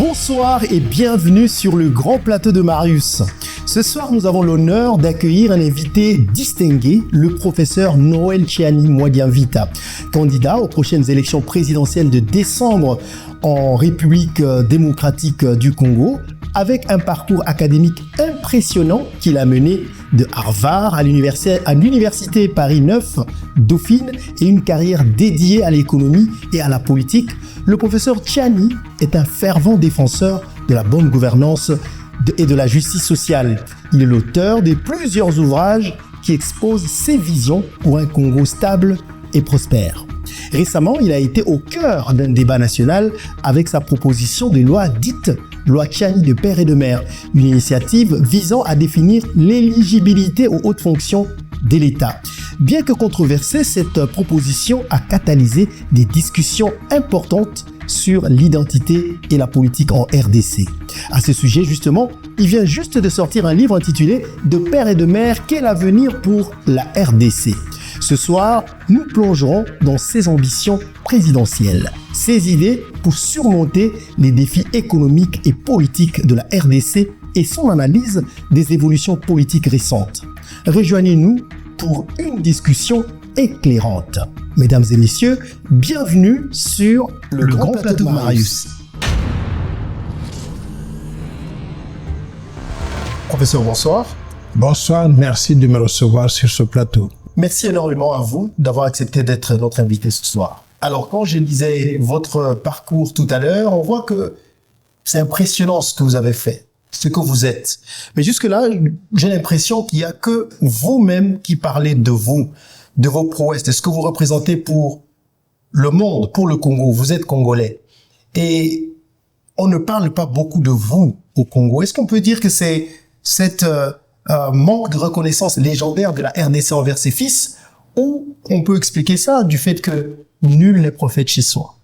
Bonsoir et bienvenue sur le grand plateau de Marius. Ce soir, nous avons l'honneur d'accueillir un invité distingué, le professeur Noël Tchiani Mwadiamvita, candidat aux prochaines élections présidentielles de décembre en République démocratique du Congo, avec un parcours académique impressionnant qu'il a mené de Harvard à l'université Paris 9, Dauphine, et une carrière dédiée à l'économie et à la politique. Le professeur Tchiani est un fervent défenseur de la bonne gouvernance et de la justice sociale. Il est l'auteur de plusieurs ouvrages qui exposent ses visions pour un Congo stable et prospère. Récemment, il a été au cœur d'un débat national avec sa proposition de loi dite Loi Tchiani de père et de mère, une initiative visant à définir l'éligibilité aux hautes fonctions de l'État. Bien que controversée, cette proposition a catalysé des discussions importantes sur l'identité et la politique en RDC. À ce sujet, justement, il vient juste de sortir un livre intitulé « De père et de mère, quel avenir pour la RDC ?» Ce soir, nous plongerons dans ses ambitions présidentielles, ses idées pour surmonter les défis économiques et politiques de la RDC et son analyse des évolutions politiques récentes. Rejoignez-nous pour une discussion éclairante. Mesdames et messieurs, bienvenue sur le grand plateau de Marius. Professeur, bonsoir. Bonsoir, merci de me recevoir sur ce plateau. Merci énormément à vous d'avoir accepté d'être notre invité ce soir. Alors, quand je lisais votre parcours tout à l'heure, on voit que c'est impressionnant ce que vous avez fait, ce que vous êtes. Mais jusque-là, j'ai l'impression qu'il n'y a que vous-même qui parlez de vous, de vos prouesses, de ce que vous représentez pour le monde, pour le Congo. Vous êtes congolais. Et on ne parle pas beaucoup de vous au Congo. Est-ce qu'on peut dire que c'est cette manque de reconnaissance légendaire de la RDC envers ses fils, ou on peut expliquer ça du fait que nul n'est prophète chez soi?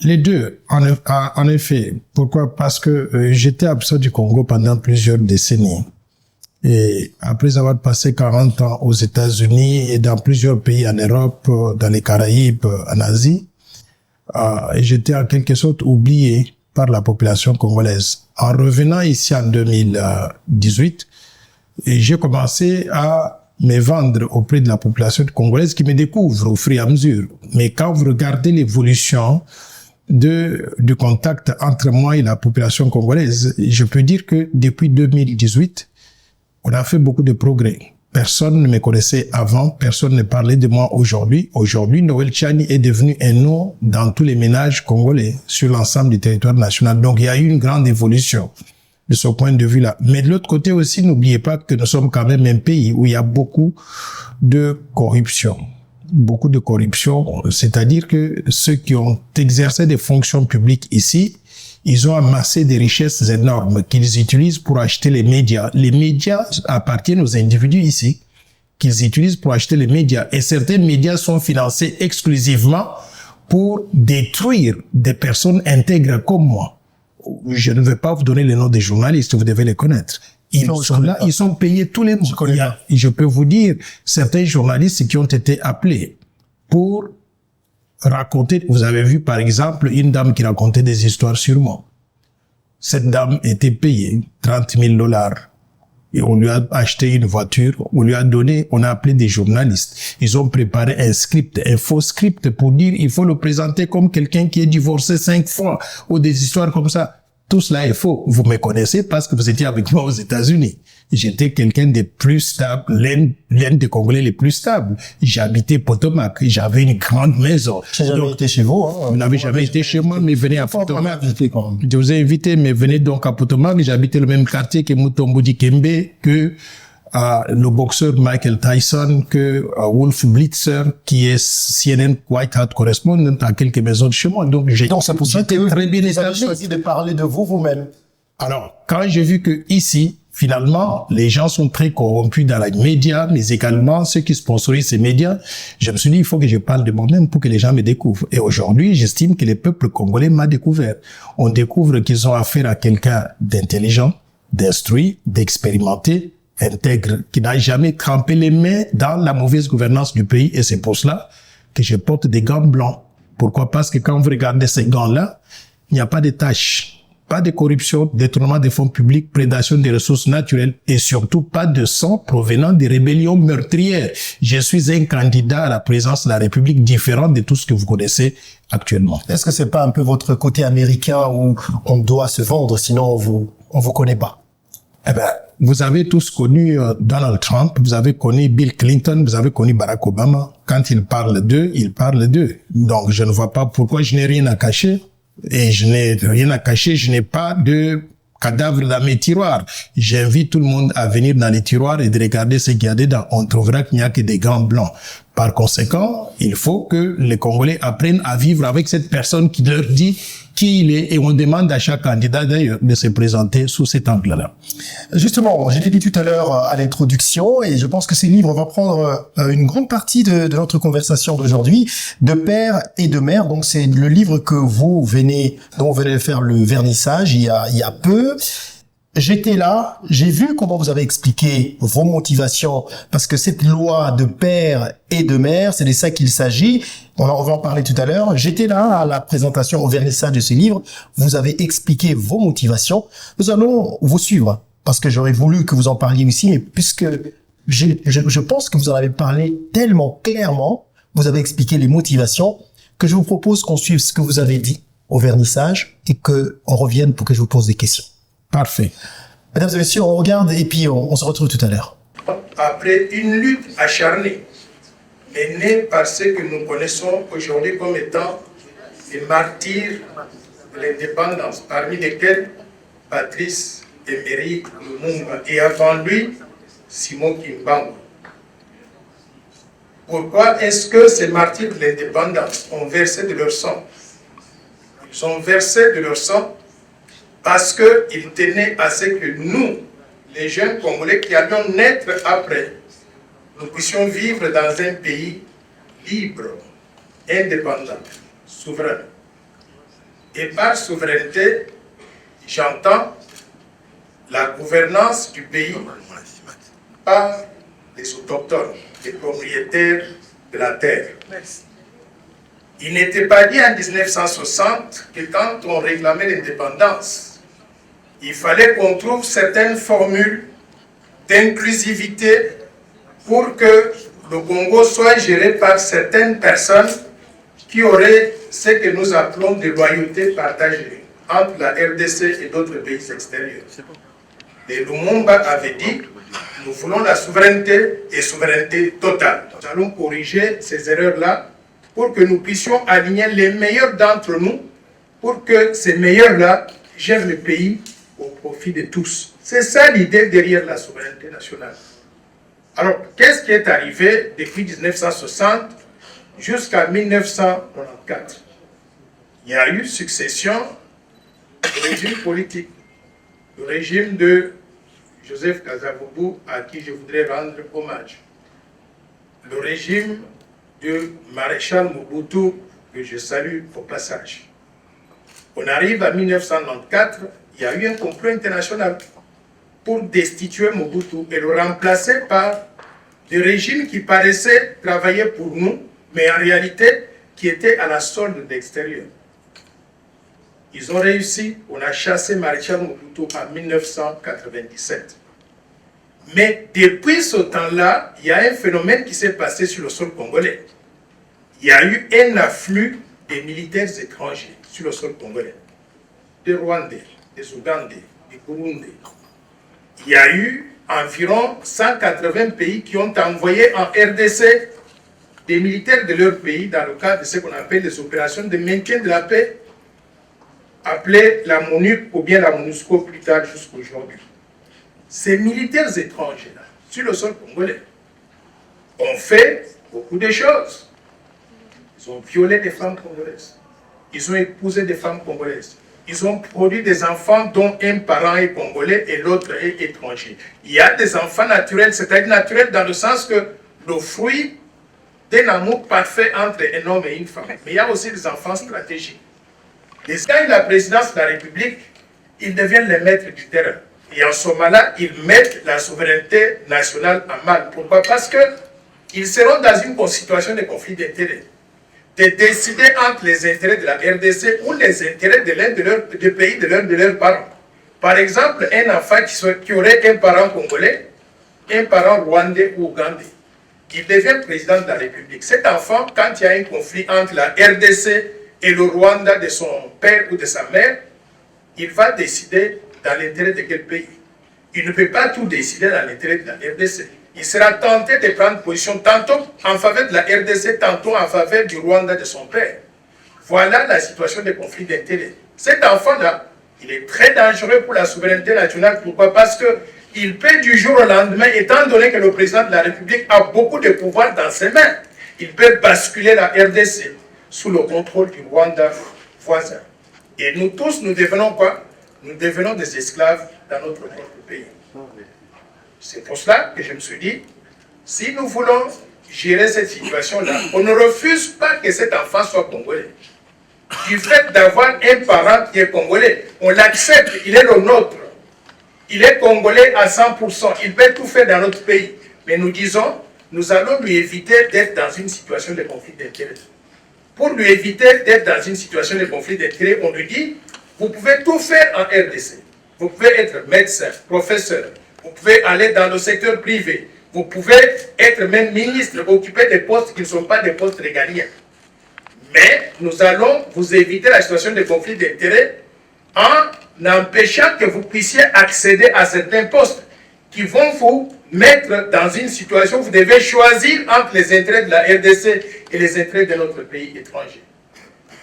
Les deux, en effet. Pourquoi? Parce que j'étais absent du Congo pendant plusieurs décennies. Et après avoir passé 40 ans aux États-Unis et dans plusieurs pays en Europe, dans les Caraïbes, en Asie, j'étais en quelque sorte oublié par la population congolaise. En revenant ici en 2018, j'ai commencé à me vendre auprès de la population congolaise qui me découvre au fur et à mesure. Mais quand vous regardez l'évolution du contact entre moi et la population congolaise, je peux dire que depuis 2018, on a fait beaucoup de progrès. Personne ne me connaissait avant, personne ne parlait de moi aujourd'hui. Aujourd'hui, Noël Tchiani est devenu un nom dans tous les ménages congolais sur l'ensemble du territoire national. Donc, il y a eu une grande évolution de ce point de vue-là. Mais de l'autre côté aussi, n'oubliez pas que nous sommes quand même un pays où il y a beaucoup de corruption. Beaucoup de corruption, c'est-à-dire que ceux qui ont exercé des fonctions publiques ici, ils ont amassé des richesses énormes qu'ils utilisent pour acheter les médias. Les médias appartiennent aux individus ici, qu'ils utilisent pour acheter les médias. Et certains médias sont financés exclusivement pour détruire des personnes intègres comme moi. Je ne vais pas vous donner les noms des journalistes, vous devez les connaître. Ils sont là, ils sont payés tous les mois. Je peux vous dire, certains journalistes qui ont été appelés pour raconter, vous avez vu par exemple une dame qui racontait des histoires sur moi. Cette dame était payée $30,000 et on lui a acheté une voiture, on lui a donné, on a appelé des journalistes. Ils ont préparé un script, un faux script pour dire il faut le présenter comme quelqu'un qui est divorcé 5 fois ou des histoires comme ça. Tout cela est faux. Vous me connaissez parce que vous étiez avec moi aux États-Unis. J'étais quelqu'un des plus stables, l'un des Congolais les plus stables. J'habitais Potomac. J'avais une grande maison. J'ai jamais été chez vous, hein. Vous n'avez jamais été chez moi, mais venez à Potomac. Je vous ai invité, mais venez donc à Potomac. J'habitais le même quartier que Mutombo Dikembe, que le boxeur Michael Tyson, que Wolf Blitzer, qui est CNN White House correspondant à quelques maisons de chez moi. Donc c'est pour ça que très bien vous avez choisi de parler de vous-même. Alors, quand j'ai vu que ici, finalement, les gens sont très corrompus dans les médias, mais également ceux qui sponsorisent ces médias, je me suis dit, il faut que je parle de moi-même pour que les gens me découvrent. Et aujourd'hui, j'estime que le peuple congolais m'a découvert. On découvre qu'ils ont affaire à quelqu'un d'intelligent, d'instruit, d'expérimenté, intègre, qui n'a jamais trempé les mains dans la mauvaise gouvernance du pays. Et c'est pour cela que je porte des gants blancs. Pourquoi? Parce que quand vous regardez ces gants-là, il n'y a pas de taches. pas de corruption, détournement des fonds publics, prédation des ressources naturelles et surtout pas de sang provenant des rébellions meurtrières. Je suis un candidat à la présidence de la République différent de tout ce que vous connaissez actuellement. Est-ce que c'est pas un peu votre côté américain où on doit se vendre, sinon on vous connaît pas? Eh ben, vous avez tous connu Donald Trump, vous avez connu Bill Clinton, vous avez connu Barack Obama. Quand ils parlent d'eux, ils parlent d'eux. Donc, je ne vois pas pourquoi je n'ai rien à cacher. Et je n'ai rien à cacher, je n'ai pas de cadavre dans mes tiroirs. J'invite tout le monde à venir dans les tiroirs et de regarder ce qu'il y a dedans. On trouvera qu'il n'y a que des gants blancs. Par conséquent, il faut que les Congolais apprennent à vivre avec cette personne qui leur dit qui il est, et on demande à chaque candidat d'ailleurs de se présenter sous cet angle-là. Justement, je l'ai dit tout à l'heure à l'introduction, et je pense que ces livres vont prendre une grande partie de notre conversation d'aujourd'hui, de père et de mère. Donc c'est le livre que dont vous venez de faire le vernissage il y a peu. J'étais là, j'ai vu comment vous avez expliqué vos motivations, parce que cette loi de père et de mère, c'est de ça qu'il s'agit. On va en parler tout à l'heure. J'étais là à la présentation, au vernissage de ce livre. Vous avez expliqué vos motivations. Nous allons vous suivre, parce que j'aurais voulu que vous en parliez aussi, mais puisque je pense que vous en avez parlé tellement clairement, vous avez expliqué les motivations, que je vous propose qu'on suive ce que vous avez dit au vernissage et qu'on revienne pour que je vous pose des questions. Parfait. Mesdames et messieurs, on regarde et puis on se retrouve tout à l'heure. Après une lutte acharnée, menée par ceux que nous connaissons aujourd'hui comme étant les martyrs de l'indépendance, parmi lesquels Patrice Emery Lumumba et avant lui, Simon Kimbangu. Pourquoi est-ce que ces martyrs de l'indépendance ont versé de leur sang? Ils ont versé de leur sang parce qu'ils tenaient à ce que nous, les jeunes Congolais qui allions naître après, nous puissions vivre dans un pays libre, indépendant, souverain. Et par souveraineté, j'entends la gouvernance du pays par les autochtones, les propriétaires de la terre. Il n'était pas dit en 1960 que quand on réclamait l'indépendance, il fallait qu'on trouve certaines formules d'inclusivité pour que le Congo soit géré par certaines personnes qui auraient ce que nous appelons des loyautés partagées entre la RDC et d'autres pays extérieurs. Et Lumumba avait dit, nous voulons la souveraineté et souveraineté totale. Nous allons corriger ces erreurs-là pour que nous puissions aligner les meilleurs d'entre nous, pour que ces meilleurs-là gèrent le pays au profit de tous. C'est ça l'idée derrière la souveraineté nationale. Alors, qu'est-ce qui est arrivé depuis 1960 jusqu'à 1994? Il y a eu succession de régimes politiques. Le régime de Joseph Kasavubu, à qui je voudrais rendre hommage. Le régime de Maréchal Mobutu, que je salue au passage. On arrive à 1994, il y a eu un complot international pour destituer Mobutu et le remplacer par des régimes qui paraissaient travailler pour nous, mais en réalité qui étaient à la solde de l'extérieur. Ils ont réussi, on a chassé Maréchal Mobutu en 1997. Mais depuis ce temps-là, il y a un phénomène qui s'est passé sur le sol congolais. Il y a eu un afflux des militaires étrangers sur le sol congolais. Des Rwandais, des Ougandais, des Burundais. Il y a eu environ 180 pays qui ont envoyé en RDC des militaires de leur pays dans le cadre de ce qu'on appelle les opérations de maintien de la paix, appelées la MONUC ou bien la MONUSCO plus tard jusqu'à aujourd'hui. Ces militaires étrangers-là, sur le sol congolais, ont fait beaucoup de choses. Ils ont violé des femmes congolaises. Ils ont épousé des femmes congolaises. Ils ont produit des enfants dont un parent est congolais et l'autre est étranger. Il y a des enfants naturels, c'est-à-dire naturels dans le sens que le fruit d'un amour parfait entre un homme et une femme. Mais il y a aussi des enfants stratégiques. Et quand il a la présidence de la République, ils deviennent les maîtres du terrain. Et en ce moment-là, ils mettent la souveraineté nationale en mal. Pourquoi? Parce qu'ils seront dans une situation de conflit d'intérêts. de décider entre les intérêts de la RDC ou les intérêts de l'un du pays de l'un de leurs parents. Par exemple, un enfant qui aurait un parent congolais, un parent rwandais ou ougandais, qui devient président de la République. Cet enfant, quand il y a un conflit entre la RDC et le Rwanda de son père ou de sa mère, il va décider dans l'intérêt de quel pays. Il ne peut pas tout décider dans l'intérêt de la RDC. Il sera tenté de prendre position tantôt en faveur de la RDC, tantôt en faveur du Rwanda de son père. Voilà la situation des conflits d'intérêts. Cet enfant-là, il est très dangereux pour la souveraineté nationale. Pourquoi? Parce qu'il peut du jour au lendemain, étant donné que le président de la République a beaucoup de pouvoir dans ses mains, il peut basculer la RDC sous le contrôle du Rwanda voisin. Et nous tous, nous devenons quoi? Nous devenons des esclaves dans notre propre pays. C'est pour cela que je me suis dit, si nous voulons gérer cette situation-là, on ne refuse pas que cet enfant soit congolais. Du fait d'avoir un parent qui est congolais, on l'accepte, il est le nôtre. Il est congolais à 100%, il peut tout faire dans notre pays. Mais nous disons, nous allons lui éviter d'être dans une situation de conflit d'intérêts. Pour lui éviter d'être dans une situation de conflit d'intérêts, on lui dit, vous pouvez tout faire en RDC. Vous pouvez être médecin, professeur, vous pouvez aller dans le secteur privé, vous pouvez être même ministre, occuper des postes qui ne sont pas des postes régaliens. Mais nous allons vous éviter la situation de conflit d'intérêts en empêchant que vous puissiez accéder à certains postes qui vont vous mettre dans une situation où vous devez choisir entre les intérêts de la RDC et les intérêts de notre pays étranger.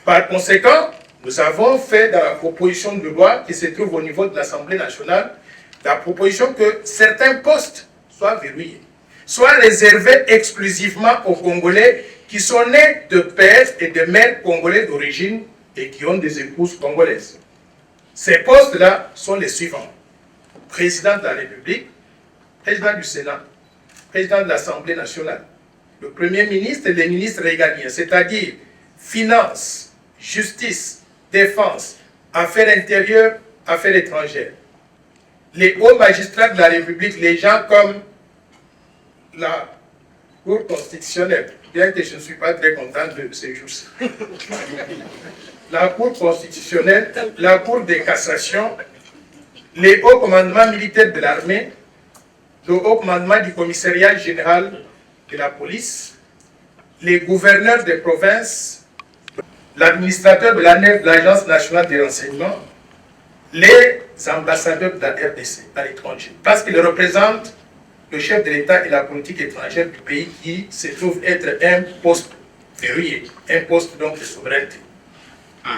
Par conséquent, nous avons fait dans la proposition de loi qui se trouve au niveau de l'Assemblée nationale, la proposition que certains postes soient verrouillés, soient réservés exclusivement aux Congolais qui sont nés de pères et de mères congolais d'origine et qui ont des épouses congolaises. Ces postes-là sont les suivants. Président de la République, président du Sénat, président de l'Assemblée nationale, le Premier ministre et les ministres régaliens, c'est-à-dire finances, justice, défense, affaires intérieures, affaires étrangères. Les hauts magistrats de la République, les gens comme la Cour constitutionnelle, bien que je ne suis pas très content de ces jours-ci. La Cour constitutionnelle, la Cour de cassation, les hauts commandements militaires de l'armée, le haut commandement du commissariat général de la police, les gouverneurs des provinces, l'administrateur de l'ANEF, l'Agence nationale des renseignements, les ambassadeurs de la RDC à l'étranger, parce qu'ils représentent le chef de l'État et la politique étrangère du pays qui se trouve être un poste verrouillé, un poste donc de souveraineté.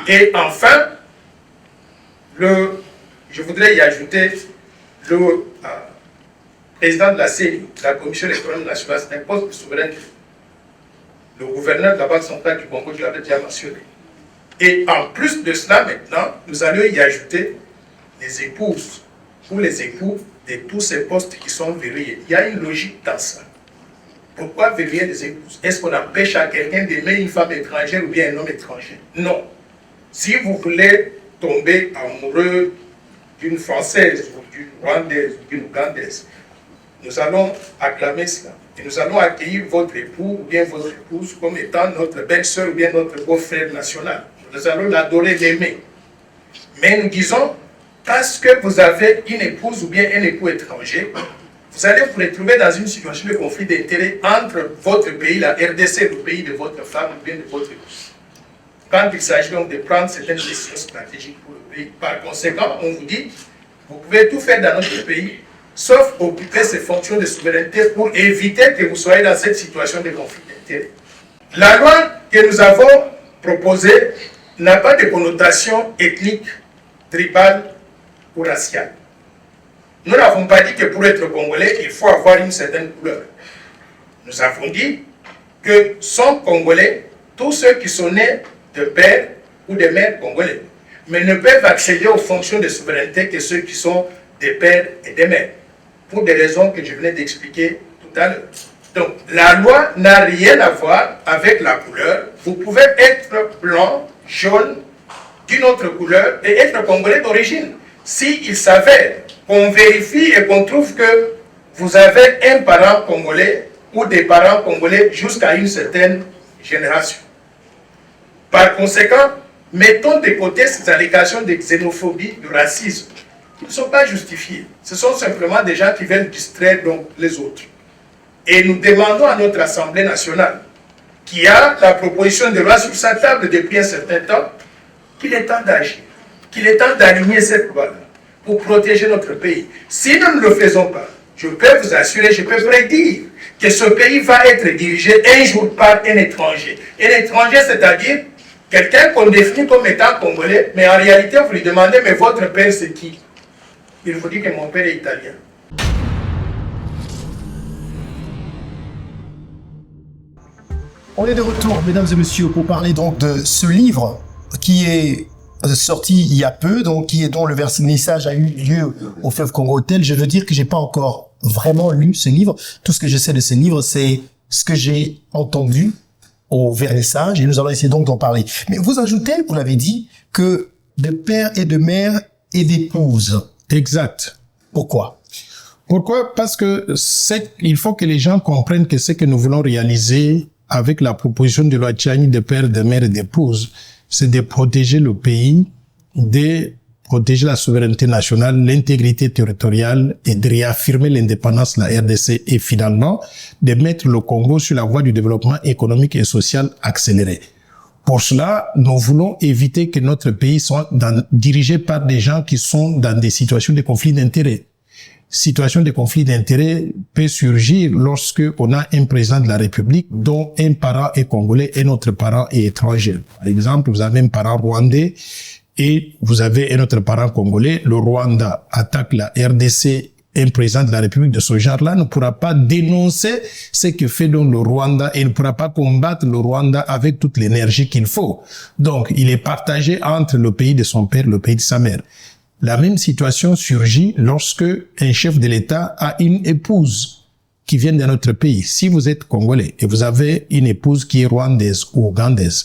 Et enfin, je voudrais y ajouter le président de la CENI, la Commission économique nationale, c'est un poste de souveraineté. Le gouverneur de la Banque centrale du Congo, je l'avais déjà mentionné. Et en plus de cela, maintenant, nous allons y ajouter les épouses ou les époux de tous ces postes qui sont verrouillés. Il y a une logique dans ça. Pourquoi verrouiller les épouses? Est-ce qu'on empêche à quelqu'un d'aimer une femme étrangère ou bien un homme étranger? Non. Si vous voulez tomber amoureux d'une Française ou d'une Rwandaise ou d'une Ougandaise, nous allons acclamer cela. Et nous allons accueillir votre époux ou bien votre épouse comme étant notre belle-sœur ou bien notre beau-frère national. Nous allons l'adorer, l'aimer. Mais nous disons, parce que vous avez une épouse ou bien un époux étranger, vous allez vous retrouver dans une situation de conflit d'intérêts entre votre pays, la RDC, le pays de votre femme ou bien de votre épouse. Quand il s'agit donc de prendre certaines décisions stratégiques pour le pays. Par conséquent, on vous dit, vous pouvez tout faire dans notre pays, sauf occuper ces fonctions de souveraineté pour éviter que vous soyez dans cette situation de conflit d'intérêts. La loi que nous avons proposée n'a pas de connotation ethnique, tribale ou raciale. Nous n'avons pas dit que pour être congolais, il faut avoir une certaine couleur. Nous avons dit que sont congolais tous ceux qui sont nés de pères ou de mères congolais, mais ne peuvent accéder aux fonctions de souveraineté que ceux qui sont des pères et des mères, pour des raisons que je venais d'expliquer tout à l'heure. Donc, la loi n'a rien à voir avec la couleur. Vous pouvez être blanc, jaune, d'une autre couleur et être congolais d'origine. S'il s'avère qu'on vérifie et qu'on trouve que vous avez un parent congolais ou des parents congolais jusqu'à une certaine génération. Par conséquent, mettons de côté ces allégations de xénophobie, de racisme, qui ne sont pas justifiées. Ce sont simplement des gens qui veulent distraire donc les autres. Et nous demandons à notre Assemblée nationale, qui a la proposition de loi sur sa table depuis un certain temps, qu'il est temps d'agir, qu'il est temps d'aligner cette loi pour protéger notre pays. Si nous ne le faisons pas, je peux vous assurer, je peux prédire que ce pays va être dirigé un jour par un étranger. Un étranger, c'est-à-dire quelqu'un qu'on définit comme étant congolais, mais en réalité, vous lui demandez, mais votre père, c'est qui? Il vous dit que mon père est italien. On est de retour, mesdames et messieurs, pour parler donc de ce livre qui est sorti il y a peu, donc dont le vernissage a eu lieu au Fleuve Congo Hotel. Je veux dire que j'ai pas encore vraiment lu ce livre. Tout ce que je sais de ce livre, c'est ce que j'ai entendu au vernissage, et nous allons essayer donc d'en parler. Mais vous ajoutez, vous l'avez dit, que de père et de mère et d'épouse. Exact. Pourquoi? Pourquoi? Parce que il faut que les gens comprennent que ce que nous voulons réaliser avec la proposition de loi Tchiani de père, de mère et d'épouse, c'est de protéger le pays, de protéger la souveraineté nationale, l'intégrité territoriale et de réaffirmer l'indépendance de la RDC et finalement de mettre le Congo sur la voie du développement économique et social accéléré. Pour cela, nous voulons éviter que notre pays soit dirigé par des gens qui sont dans des situations de conflit d'intérêts. Situation de conflit d'intérêts peut surgir lorsque on a un président de la République dont un parent est congolais et notre parent est étranger. Par exemple, vous avez un parent rwandais et vous avez un autre parent congolais. Le Rwanda attaque la RDC. Un président de la République de ce genre-là ne pourra pas dénoncer ce que fait donc le Rwanda et ne pourra pas combattre le Rwanda avec toute l'énergie qu'il faut. Donc, il est partagé entre le pays de son père et le pays de sa mère. La même situation surgit lorsque un chef de l'État a une épouse qui vient d'un autre pays. Si vous êtes congolais et vous avez une épouse qui est rwandaise ou ougandaise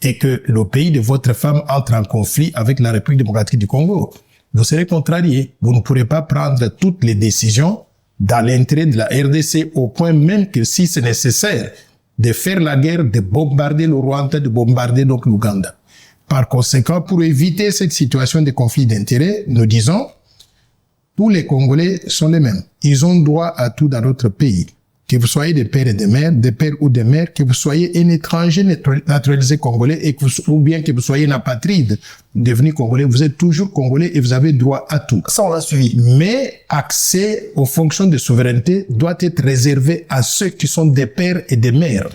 et que le pays de votre femme entre en conflit avec la République démocratique du Congo, vous serez contrarié. Vous ne pourrez pas prendre toutes les décisions dans l'intérêt de la RDC au point même que si c'est nécessaire de faire la guerre, de bombarder le Rwanda, de bombarder donc l'Ouganda. Par conséquent, pour éviter cette situation de conflit d'intérêts, nous disons, tous les Congolais sont les mêmes. Ils ont droit à tout dans notre pays. Que vous soyez des pères et des mères, des pères ou des mères, que vous soyez un étranger naturalisé congolais et ou bien que vous soyez un apatride devenu congolais, vous êtes toujours congolais et vous avez droit à tout. Ça, on l'a suivi. Mais accès aux fonctions de souveraineté doit être réservé à ceux qui sont des pères et des mères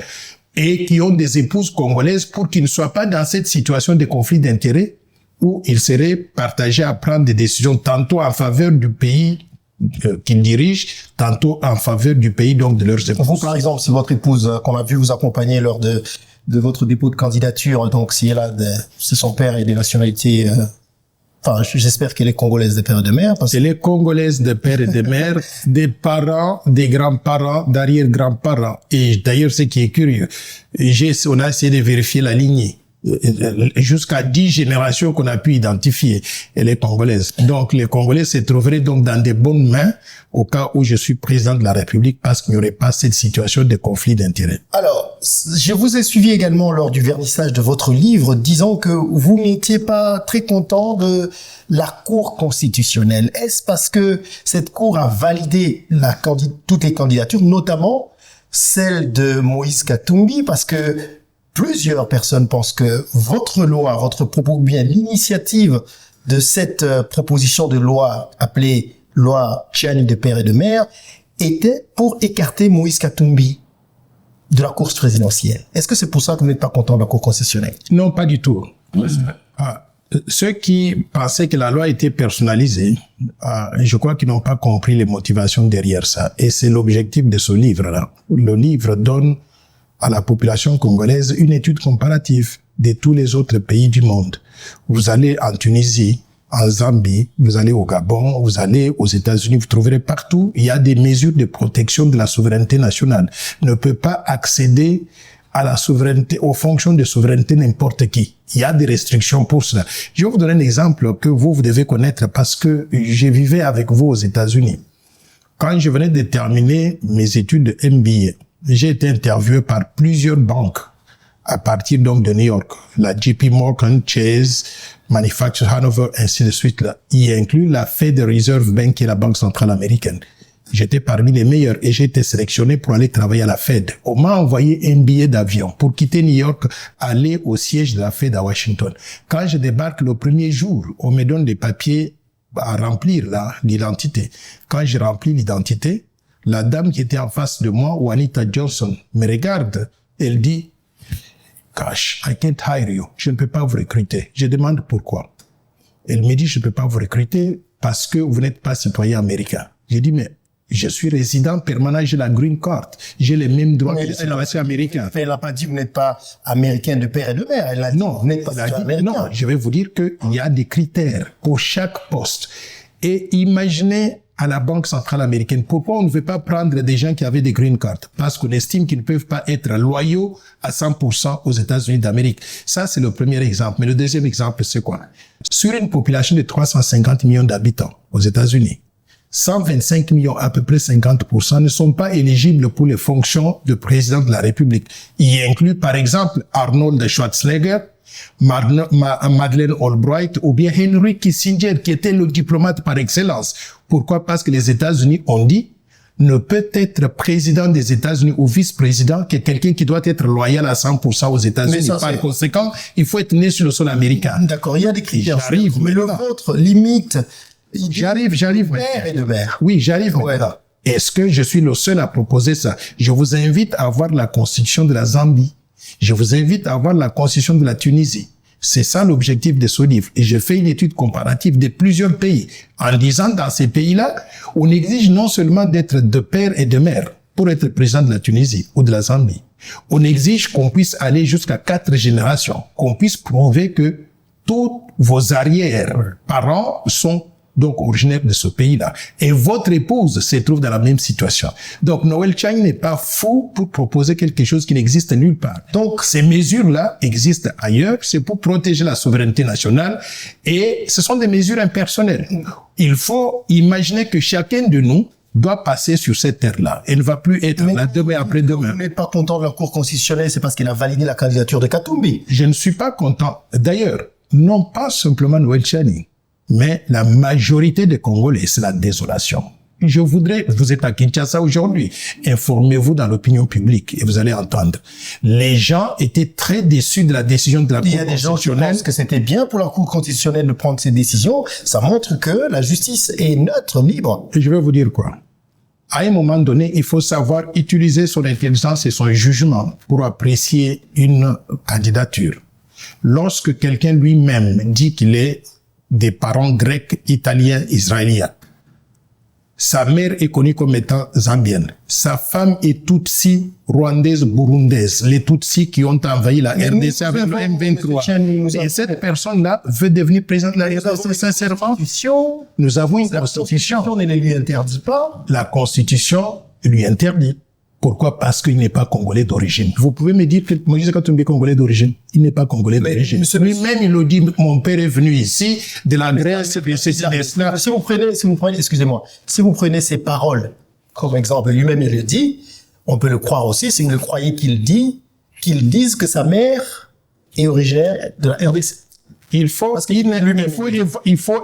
et qui ont des épouses congolaises pour qu'ils ne soient pas dans cette situation de conflit d'intérêts où ils seraient partagés à prendre des décisions tantôt en faveur du pays qu'ils dirigent, tantôt en faveur du pays, donc de leurs épouses. Vous, par exemple, si votre épouse, qu'on a vu vous accompagner lors de votre dépôt de candidature, donc si elle a c'est son père et des nationalités, enfin, j'espère qu'elle est congolaise de père et de mère. Elle est congolaise de père et de mère, des parents, des grands-parents, d'arrière-grands-parents. Et d'ailleurs, ce qui est curieux, on a essayé de vérifier la lignée. Jusqu'à 10 générations qu'on a pu identifier, elle est congolaise. Donc, les Congolais se trouveraient donc dans des bonnes mains au cas où je suis président de la République parce qu'il n'y aurait pas cette situation de conflit d'intérêts. Alors, je vous ai suivi également lors du vernissage de votre livre, disant que vous n'étiez pas très content de la Cour constitutionnelle. Est-ce parce que cette Cour a validé toutes les candidatures, notamment celle de Moïse Katumbi, parce que plusieurs personnes pensent que votre loi, votre propos, bien l'initiative de cette proposition de loi appelée loi Tchiani de père et de mère était pour écarter Moïse Katumbi de la course présidentielle. Est-ce que c'est pour ça que vous n'êtes pas content de la Cour constitutionnelle? Non, pas du tout. Ceux qui pensaient que la loi était personnalisée, je crois qu'ils n'ont pas compris les motivations derrière ça. Et c'est l'objectif de ce livre-là. Le livre donne à la population congolaise une étude comparative de tous les autres pays du monde. Vous allez en Tunisie, en Zambie, vous allez au Gabon, vous allez aux États-Unis, vous trouverez partout, il y a des mesures de protection de la souveraineté nationale. Ne peut pas accéder à la souveraineté, aux fonctions de souveraineté n'importe qui. Il y a des restrictions pour cela. Je vais vous donner un exemple que vous devez connaître parce que je vivais avec vous aux États-Unis. Quand je venais de terminer mes études de MBA, j'ai été interviewé par plusieurs banques à partir donc de New York. La JP Morgan, Chase, Manufacturing Hanover, ainsi de suite, là, y inclut la Federal Reserve Bank, qui est la banque centrale américaine. J'étais parmi les meilleurs et j'ai été sélectionné pour aller travailler à la Fed. On m'a envoyé un billet d'avion pour quitter New York, aller au siège de la Fed à Washington. Quand je débarque le premier jour, on me donne des papiers à remplir, là, l'identité. Quand je remplis l'identité, la dame qui était en face de moi, Juanita Johnson, me regarde. Elle dit, gosh, I can't hire you. Je ne peux pas vous recruter. Je demande pourquoi. Elle me dit, je ne peux pas vous recruter parce que vous n'êtes pas citoyen américain. J'ai dit, mais je suis résident permanent, j'ai la green card. J'ai les mêmes droits que les citoyens américains. Elle n'a pas dit, vous n'êtes pas américain de père et de mère. Elle a dit, non, vous n'êtes pas américain. Non, je vais vous dire qu'il y a des critères pour chaque poste. Et imaginez à la Banque centrale américaine, pourquoi on ne veut pas prendre des gens qui avaient des green cards? Parce qu'on estime qu'ils ne peuvent pas être loyaux à 100% aux États-Unis d'Amérique. Ça, c'est le premier exemple. Mais le deuxième exemple, c'est quoi? Sur une population de 350 millions d'habitants aux États-Unis, 125 millions, à peu près 50%, ne sont pas éligibles pour les fonctions de président de la République. Il inclut, par exemple, Arnold Schwarzenegger, Madeleine Albright ou bien Henry Kissinger, qui était le diplomate par excellence. Pourquoi? Parce que les États-Unis ont dit ne peut être président des États-Unis ou vice-président que quelqu'un qui doit être loyal à 100% aux États-Unis. Par conséquent, il faut être né sur le sol américain. D'accord, il y a des critères. J'arrive, mais le vôtre limite. J'arrive. Père et de mère. Oui, j'arrive. Ouais. Est-ce que je suis le seul à proposer ça? Je vous invite à voir la constitution de la Zambie. Je vous invite à voir la constitution de la Tunisie. C'est ça l'objectif de ce livre. Et je fais une étude comparative de plusieurs pays. En disant, dans ces pays-là, on exige non seulement d'être de père et de mère pour être président de la Tunisie ou de la Zambie. On exige qu'on puisse aller jusqu'à 4 générations, qu'on puisse prouver que tous vos arrière-parents sont donc originaire de ce pays-là. Et votre épouse se trouve dans la même situation. Donc, Noël Chang n'est pas fou pour proposer quelque chose qui n'existe nulle part. Donc, ces mesures-là existent ailleurs. C'est pour protéger la souveraineté nationale et ce sont des mesures impersonnelles. Il faut imaginer que chacun de nous doit passer sur cette terre-là. Elle ne va plus être là demain après-demain. Vous n'êtes pas content de la Cour constitutionnelle, c'est parce qu'elle a validé la candidature de Katumbi. Je ne suis pas content. D'ailleurs, non pas simplement Noël Chang, mais la majorité des Congolais, c'est la désolation. Je voudrais, vous êtes à Kinshasa aujourd'hui, informez-vous dans l'opinion publique et vous allez entendre. Les gens étaient très déçus de la décision de la Cour constitutionnelle. Il y a des gens qui pensent que c'était bien pour la Cour constitutionnelle de prendre ces décisions. Ça montre que la justice est neutre, libre. Et je vais vous dire quoi. À un moment donné, il faut savoir utiliser son intelligence et son jugement pour apprécier une candidature. Lorsque quelqu'un lui-même dit qu'il est des parents grecs, italiens, israéliens. Sa mère est connue comme étant zambienne. Sa femme est Tutsi, rwandaise, burundaise. Les Tutsis qui ont envahi la RDC avec le M23. Et cette personne-là veut devenir présidente de la RDC, sincèrement. Nous avons une constitution. La constitution ne lui interdit pas. La constitution lui interdit. Pourquoi? Parce qu'il n'est pas congolais d'origine. Vous pouvez me dire que Moïse Katumbi est congolais d'origine. Il n'est pas congolais d'origine. Lui-même, il le dit, mon père est venu ici, de la Grèce, de ceci, de cela. Si vous prenez, excusez-moi, si vous prenez ces paroles comme exemple, lui-même, il le dit, on peut le croire aussi, si vous le croyez qu'il dise que sa mère est originaire de la RDC. Il faut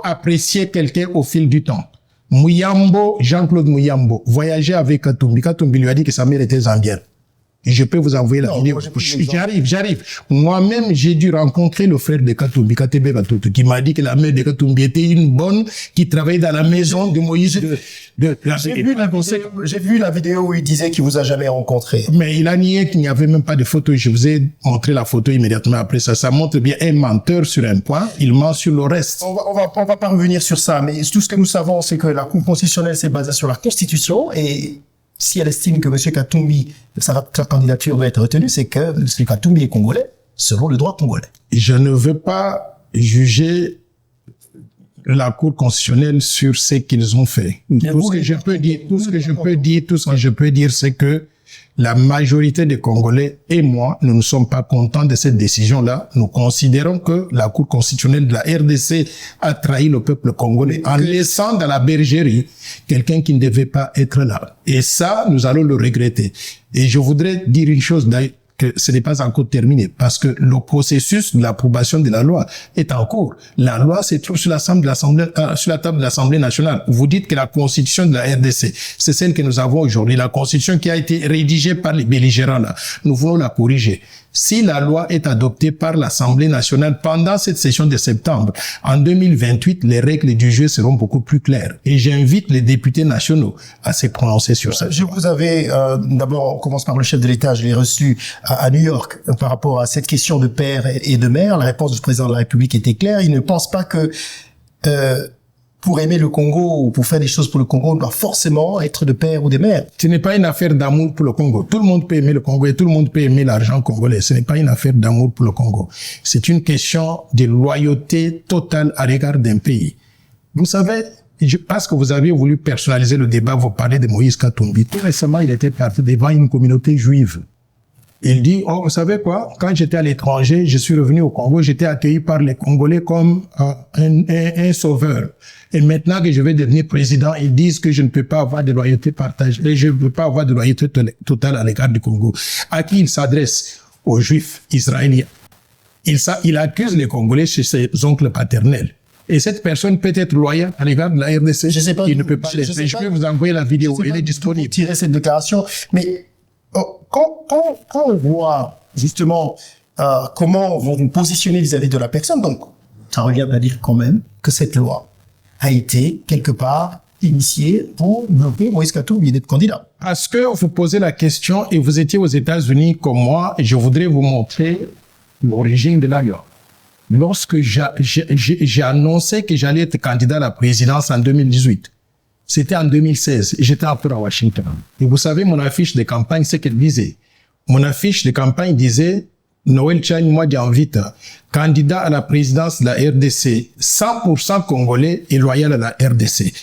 apprécier quelqu'un au fil du temps. Muyambo, Jean-Claude Muyambo, voyageait avec Katumbi. Katumbi lui a dit que sa mère était zambienne. Et je peux vous envoyer la vidéo. J'arrive. Moi-même, j'ai dû rencontrer le frère de Katumbi, Katebe Batutu, qui m'a dit que la mère de Katumbi était une bonne, qui travaillait dans la maison de Moïse J'ai vu la vidéo où il disait qu'il vous a jamais rencontré. Mais il a nié qu'il n'y avait même pas de photo. Je vous ai montré la photo immédiatement après ça. Ça montre bien un menteur sur un point. Il ment sur le reste. On va pas revenir sur ça, mais tout ce que nous savons, c'est que la Cour constitutionnelle s'est basée sur la Constitution et si elle estime que M. Katumbi, sa candidature doit être retenue, c'est que M. Katumbi est congolais, selon le droit congolais. Je ne veux pas juger la Cour constitutionnelle sur ce qu'ils ont fait. Tout ce que je peux dire, c'est que la majorité des Congolais et moi, nous ne sommes pas contents de cette décision-là. Nous considérons que la Cour constitutionnelle de la RDC a trahi le peuple congolais en laissant dans la bergerie quelqu'un qui ne devait pas être là. Et ça, nous allons le regretter. Et je voudrais dire une chose, que ce n'est pas encore terminé parce que le processus de l'approbation de la loi est en cours. La loi se trouve sur la table de l'Assemblée nationale. Vous dites que la constitution de la RDC, c'est celle que nous avons aujourd'hui, la constitution qui a été rédigée par les belligérants là. Nous voulons la corriger. Si la loi est adoptée par l'Assemblée nationale pendant cette session de septembre, en 2028, les règles du jeu seront beaucoup plus claires. Et j'invite les députés nationaux à se prononcer sur ça. Vous avez, d'abord, on commence par le chef de l'État, je l'ai reçu à New York par rapport à cette question de père et de mère. La réponse du président de la République était claire. Il ne pense pas que pour aimer le Congo ou pour faire des choses pour le Congo, on doit forcément être de père ou de mère. Ce n'est pas une affaire d'amour pour le Congo. Tout le monde peut aimer le Congo et tout le monde peut aimer l'argent congolais. Ce n'est pas une affaire d'amour pour le Congo. C'est une question de loyauté totale à l'égard d'un pays. Vous savez, parce que vous avez voulu personnaliser le débat, vous parlez de Moïse Katumbi. Tout récemment, il était parti devant une communauté juive. Il dit, oh, vous savez quoi, quand j'étais à l'étranger, je suis revenu au Congo, j'étais accueilli par les Congolais comme un sauveur. Et maintenant que je vais devenir président, ils disent que je ne peux pas avoir de loyauté partagée, et je ne peux pas avoir de loyauté totale à l'égard du Congo. À qui il s'adresse? Aux Juifs israéliens. Il accuse les Congolais chez ses oncles paternels. Et cette personne peut être loyale à l'égard de la RDC. Je sais pas. Il ne peut pas l'être. Je vais vous envoyer la vidéo, elle est disponible. Tirer cette déclaration, mais quand on voit justement comment vont vous positionner vis-à-vis de la personne, donc ça revient à dire quand même que cette loi a été quelque part initiée pour bloquer Moïse Katumbi d'être candidat. Parce que vous posez la question et vous étiez aux États-Unis comme moi, et je voudrais vous montrer l'origine de la loi. Lorsque j'ai annoncé que j'allais être candidat à la présidence en 2018, c'était en 2016, j'étais encore à Washington. Et vous savez, mon affiche de campagne, c'est qu'elle disait. Mon affiche de campagne disait Noël Tchani Modian Vita, candidat à la présidence de la RDC, 100% congolais et loyal à la RDC.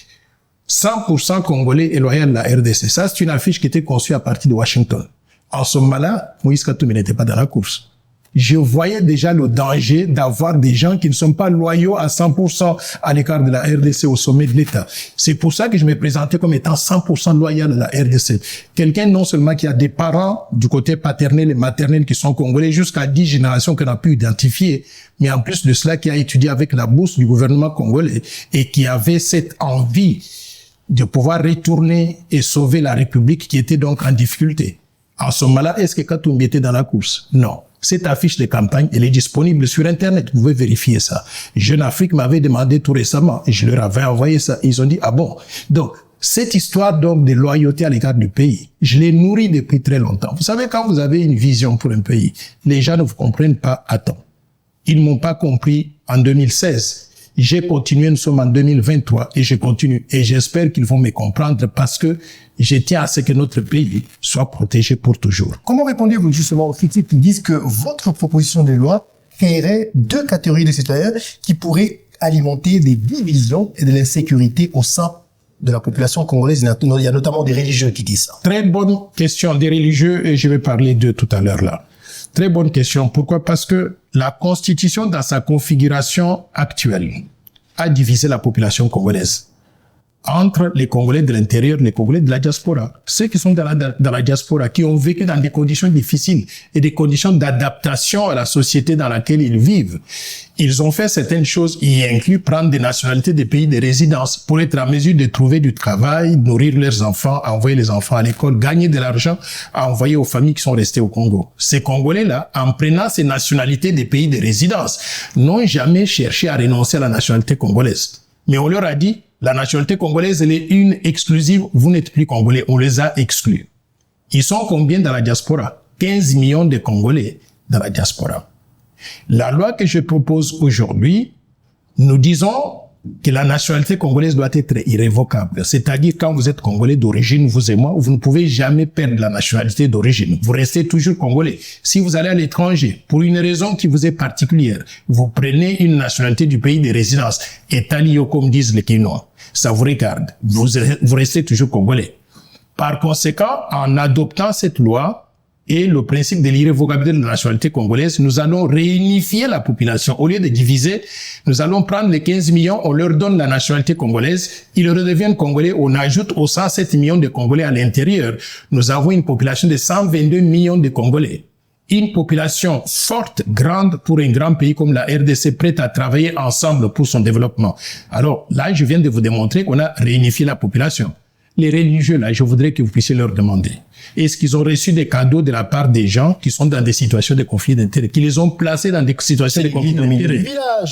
100% congolais et loyal à la RDC. Ça, c'est une affiche qui était conçue à partir de Washington. En ce moment-là, Moïse Katumbi n'était pas dans la course. Je voyais déjà le danger d'avoir des gens qui ne sont pas loyaux à 100% à l'écart de la RDC au sommet de l'État. C'est pour ça que je me présentais comme étant 100% loyal à la RDC. Quelqu'un non seulement qui a des parents du côté paternel et maternel qui sont congolais jusqu'à 10 générations qu'on a pu identifier, mais en plus de cela qui a étudié avec la bourse du gouvernement congolais et qui avait cette envie de pouvoir retourner et sauver la République qui était donc en difficulté. En ce moment-là, est-ce que Katumbi était dans la course? Non. Cette affiche de campagne, elle est disponible sur Internet. Vous pouvez vérifier ça. Jeune Afrique m'avait demandé tout récemment et je leur avais envoyé ça. Ils ont dit, ah bon. Donc, cette histoire donc de loyauté à l'égard du pays, je l'ai nourrie depuis très longtemps. Vous savez, quand vous avez une vision pour un pays, les gens ne vous comprennent pas à temps. Ils m'ont pas compris en 2016. J'ai continué, nous sommes en 2023 et je continue. Et j'espère qu'ils vont me comprendre parce que je tiens à ce que notre pays soit protégé pour toujours. Comment répondez-vous justement aux critiques qui disent que votre proposition de loi créerait deux catégories de citoyens qui pourraient alimenter des divisions et de l'insécurité au sein de la population congolaise? Il y a notamment des religieux qui disent ça. Très bonne question des religieux et je vais parler d'eux tout à l'heure là. Très bonne question. Pourquoi? Parce que la Constitution, dans sa configuration actuelle, a divisé la population congolaise entre les Congolais de l'intérieur et les Congolais de la diaspora. Ceux qui sont dans la diaspora, qui ont vécu dans des conditions difficiles et des conditions d'adaptation à la société dans laquelle ils vivent. Ils ont fait certaines choses, y inclut prendre des nationalités des pays de résidence pour être en mesure de trouver du travail, nourrir leurs enfants, envoyer les enfants à l'école, gagner de l'argent à envoyer aux familles qui sont restées au Congo. Ces Congolais-là, en prenant ces nationalités des pays de résidence, n'ont jamais cherché à renoncer à la nationalité congolaise. Mais on leur a dit, la nationalité congolaise, elle est une exclusive, vous n'êtes plus Congolais, on les a exclus. Ils sont combien dans la diaspora? 15 millions de Congolais dans la diaspora. La loi que je propose aujourd'hui, nous disons que la nationalité congolaise doit être irrévocable. C'est-à-dire, quand vous êtes Congolais d'origine, vous et moi, vous ne pouvez jamais perdre la nationalité d'origine. Vous restez toujours Congolais. Si vous allez à l'étranger, pour une raison qui vous est particulière, vous prenez une nationalité du pays de résidence, Etalio, comme disent les Quinois. Ça vous regarde. Vous restez toujours Congolais. Par conséquent, en adoptant cette loi, et le principe de l'irrévocabilité de la nationalité congolaise, nous allons réunifier la population. Au lieu de diviser, nous allons prendre les 15 millions, on leur donne la nationalité congolaise, ils redeviennent congolais, on ajoute aux 107 millions de Congolais à l'intérieur. Nous avons une population de 122 millions de Congolais. une population forte, grande pour un grand pays comme la RDC, prête à travailler ensemble pour son développement. Alors là, je viens de vous démontrer qu'on a réunifié la population. Les religieux, là, je voudrais que vous puissiez leur demander. Est-ce qu'ils ont reçu des cadeaux de la part des gens qui sont dans des situations de conflit d'intérêts, qui les ont placés dans des situations de conflit d'intérêts?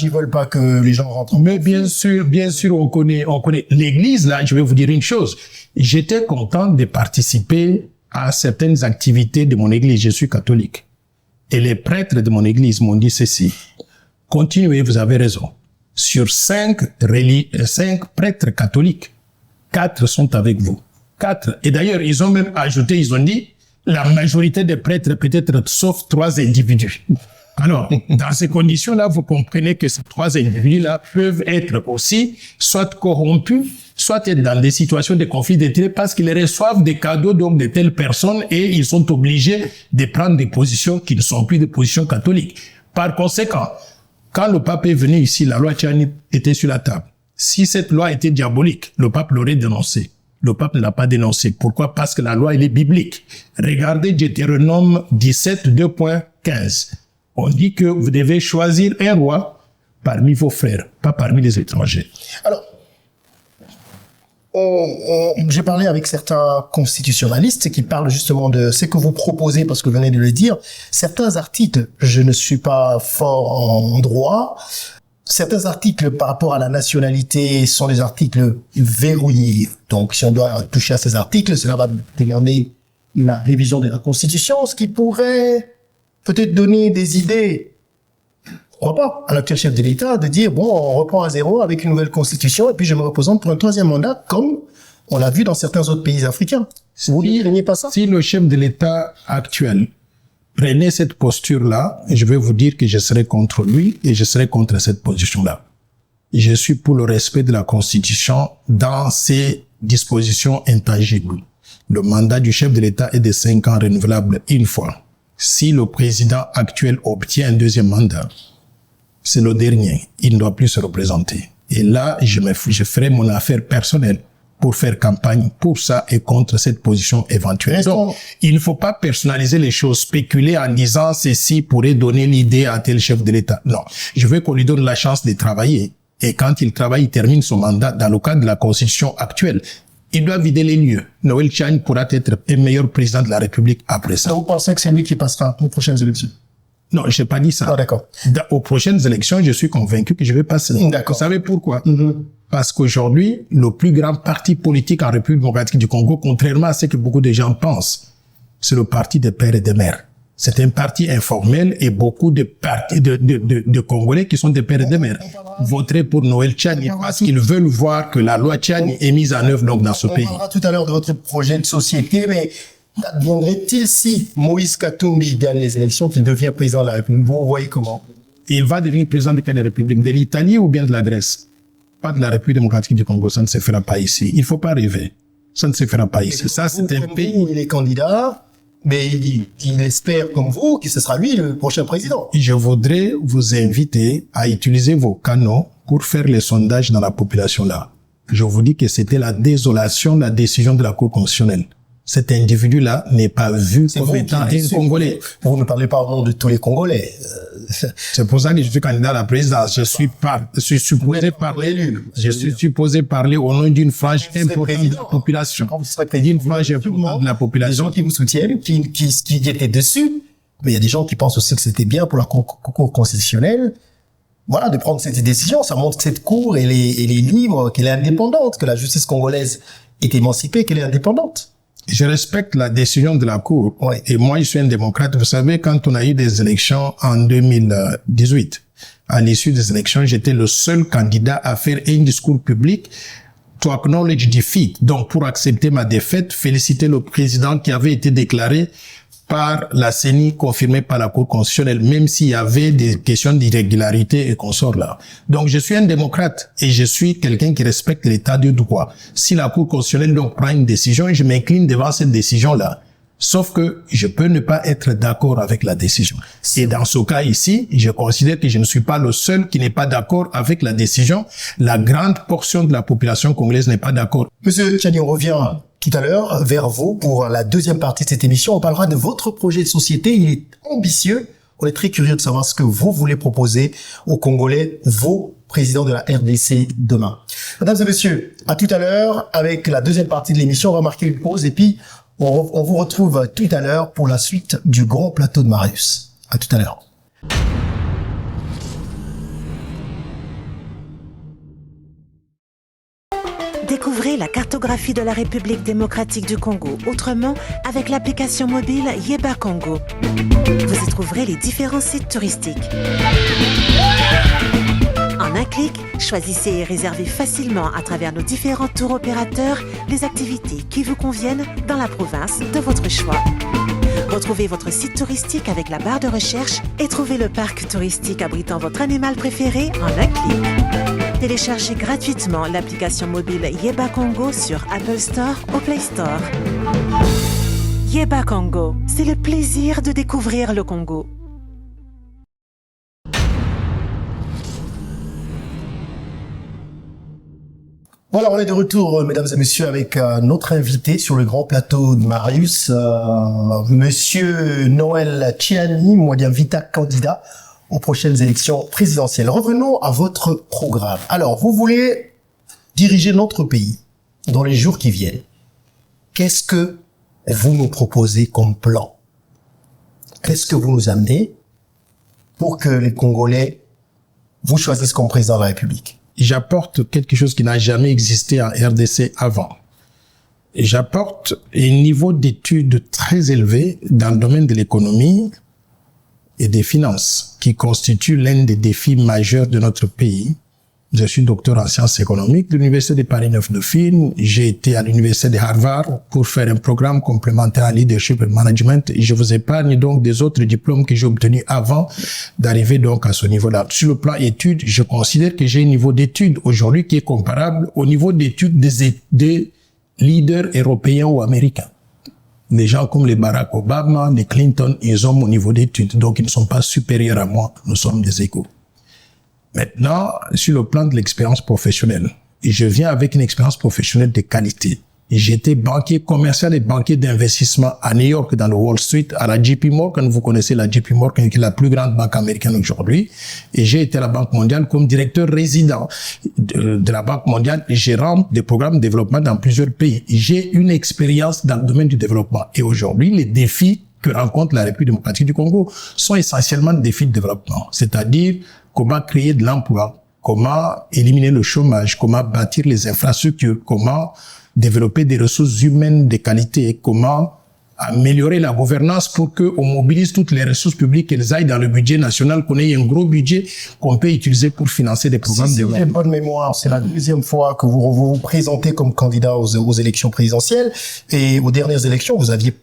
Ils veulent pas que les gens rentrent. Mais bien sûr, on connaît. L'église, là, je vais vous dire une chose. J'étais content de participer à certaines activités de mon église. Je suis catholique. Et les prêtres de mon église m'ont dit ceci. Continuez, vous avez raison. Sur 5 prêtres catholiques, 4 sont avec vous. 4. Et d'ailleurs, ils ont même ajouté, ils ont dit, la majorité des prêtres peut-être sauf 3 individus. Alors, dans ces conditions-là, vous comprenez que ces 3 individus-là peuvent être aussi soit corrompus, soit être dans des situations de conflit d'intérêts parce qu'ils reçoivent des cadeaux donc de telles personnes et ils sont obligés de prendre des positions qui ne sont plus des positions catholiques. Par conséquent, quand le pape est venu ici, la loi Tchiani était sur la table. Si cette loi était diabolique, le pape l'aurait dénoncée. Le pape ne l'a pas dénoncé. Pourquoi? Parce que la loi, elle est biblique. Regardez Deutéronome 17, 2.15. On dit que vous devez choisir un roi parmi vos frères, pas parmi les étrangers. Alors, j'ai parlé avec certains constitutionnalistes qui parlent justement de ce que vous proposez, parce que vous venez de le dire. Certains articles, je ne suis pas fort en droit, certains articles par rapport à la nationalité sont des articles verrouillés. Donc, si on doit toucher à ces articles, cela va déterminer la révision de la Constitution, ce qui pourrait peut-être donner des idées, pourquoi pas, à l'actuel chef de l'État de dire, bon, on reprend à zéro avec une nouvelle Constitution et puis je me représente pour un 3e mandat, comme on l'a vu dans certains autres pays africains. Vous ne craignez pas ça? Si le chef de l'État actuel prenez cette posture-là, je vais vous dire que je serai contre lui et je serai contre cette position-là. Je suis pour le respect de la Constitution dans ses dispositions intangibles. Le mandat du chef de l'État est de 5 ans renouvelable une fois. Si le président actuel obtient un 2e mandat, c'est le dernier. Il ne doit plus se représenter. Et là, je ferai mon affaire personnelle pour faire campagne pour ça et contre cette position éventuelle. Donc, il ne faut pas personnaliser les choses, spéculer en disant ceci pourrait donner l'idée à tel chef de l'État. Non, je veux qu'on lui donne la chance de travailler. Et quand il travaille, il termine son mandat dans le cadre de la Constitution actuelle. Il doit vider les lieux. Noël Tchiani pourra être un meilleur président de la République après ça. Donc, vous pensez que c'est lui qui passera aux prochaines élections? Non, je n'ai pas dit ça. Ah, d'accord. Aux prochaines élections, je suis convaincu que je vais passer. D'accord. Vous savez pourquoi? Parce qu'aujourd'hui, le plus grand parti politique en République démocratique du Congo, contrairement à ce que beaucoup de gens pensent, c'est le parti des pères et des mères. C'est un parti informel et beaucoup de partis de Congolais qui sont des pères et des mères voteraient pour Noël Tchiani parce qu'ils veulent voir que la loi Tchiani est mise en œuvre donc dans ce pays. On parlera tout à l'heure de votre projet de société, mais adviendrait-il si Moïse Katumbi gagne les élections qu'il devient président de la République? Vous voyez comment? Il va devenir président de quelle République? De l'Italie ou bien de la Grèce? Pas de la République démocratique du Congo, ça ne se fera pas ici. Il faut pas rêver. Ça ne se fera pas ici. Ça, c'est un pays où il est candidat, mais il espère, comme vous, que ce sera lui le prochain président. Je voudrais vous inviter à utiliser vos canaux pour faire les sondages dans la population là. Je vous dis que c'était la désolation, la décision de la Cour constitutionnelle. Cet individu-là n'est pas vu comme étant un Congolais. Vous ne parlez pas au nom de tous les Congolais. C'est pour ça que je suis candidat à la présidence. Je suis supposé parler. Je suis supposé parler au nom d'une frange importante de la population. Quand vous serez président, d'une frange importante de la population. Des gens qui vous soutiennent, qui étaient dessus. Mais il y a des gens qui pensent aussi que c'était bien pour la Cour constitutionnelle. Voilà, de prendre cette décision. Ça montre que cette Cour, elle est libre, qu'elle est indépendante, que la justice congolaise est émancipée, qu'elle est indépendante. Je respecte la décision de la Cour. Oui. Et moi, je suis un démocrate. Vous savez, quand on a eu des élections en 2018, à l'issue des élections, j'étais le seul candidat à faire un discours public to acknowledge defeat. Donc, pour accepter ma défaite, féliciter le président qui avait été déclaré par la CENI, confirmé par la Cour constitutionnelle, même s'il y avait des questions d'irrégularité et consorts là. Donc, je suis un démocrate et je suis quelqu'un qui respecte l'état de droit. Si la Cour constitutionnelle donc prend une décision, je m'incline devant cette décision-là. Sauf que je peux ne pas être d'accord avec la décision. Et dans ce cas ici, je considère que je ne suis pas le seul qui n'est pas d'accord avec la décision. La grande portion de la population congolaise n'est pas d'accord. Monsieur Tchiani, on revient tout à l'heure vers vous pour la deuxième partie de cette émission. On parlera de votre projet de société. Il est ambitieux. On est très curieux de savoir ce que vous voulez proposer aux Congolais, vos présidents de la RDC demain. Mesdames et messieurs, à tout à l'heure avec la deuxième partie de l'émission. On va marquer une pause et puis on vous retrouve tout à l'heure pour la suite du grand plateau de Marius. À tout à l'heure. Découvrez la cartographie de la République démocratique du Congo autrement avec l'application mobile Yeba Congo. Vous y trouverez les différents sites touristiques. En un clic, choisissez et réservez facilement à travers nos différents tours opérateurs les activités qui vous conviennent dans la province de votre choix. Retrouvez votre site touristique avec la barre de recherche et trouvez le parc touristique abritant votre animal préféré en un clic. Téléchargez gratuitement l'application mobile Yeba Congo sur Apple Store ou Play Store. Yeba Congo, c'est le plaisir de découvrir le Congo. Voilà, on est de retour, mesdames et messieurs, avec notre invité sur le grand plateau de Marius, Monsieur Noël Tchiani Mwadien Vita, candidat aux prochaines élections présidentielles. Revenons à votre programme. Alors, vous voulez diriger notre pays dans les jours qui viennent. Qu'est-ce que vous nous proposez comme plan? Qu'est-ce que vous nous amenez pour que les Congolais vous choisissent comme président de la République? J'apporte quelque chose qui n'a jamais existé en RDC avant. J'apporte un niveau d'études très élevé dans le domaine de l'économie et des finances, qui constitue l'un des défis majeurs de notre pays. Je suis docteur en sciences économiques de l'Université de Paris 9 Dauphine. J'ai été à l'Université de Harvard pour faire un programme complémentaire en leadership et management. Et je vous épargne donc des autres diplômes que j'ai obtenus avant d'arriver donc à ce niveau-là. Sur le plan études, je considère que j'ai un niveau d'études aujourd'hui qui est comparable au niveau d'études des leaders européens ou américains. Des gens comme les Barack Obama, les Clinton, ils ont mon niveau d'études. Donc ils ne sont pas supérieurs à moi. Nous sommes des égaux. Maintenant, sur le plan de l'expérience professionnelle, je viens avec une expérience professionnelle de qualité. J'étais banquier commercial et banquier d'investissement à New York, dans le Wall Street, à la JP Morgan. Vous connaissez la JP Morgan, qui est la plus grande banque américaine aujourd'hui. Et j'ai été à la Banque mondiale comme directeur résident de la Banque mondiale, gérant des programmes de développement dans plusieurs pays. J'ai une expérience dans le domaine du développement. Et aujourd'hui, les défis que rencontre la République démocratique du Congo sont essentiellement des défis de développement. C'est-à-dire, comment créer de l'emploi, comment éliminer le chômage, comment bâtir les infrastructures, comment développer des ressources humaines de qualité, comment améliorer la gouvernance pour qu'on mobilise toutes les ressources publiques, qu'elles aillent dans le budget national, qu'on ait un gros budget qu'on peut utiliser pour financer des programmes de développement. J'ai bonne mémoire, c'est la deuxième fois que vous vous présentez comme candidat aux élections présidentielles, et aux dernières élections, vous aviez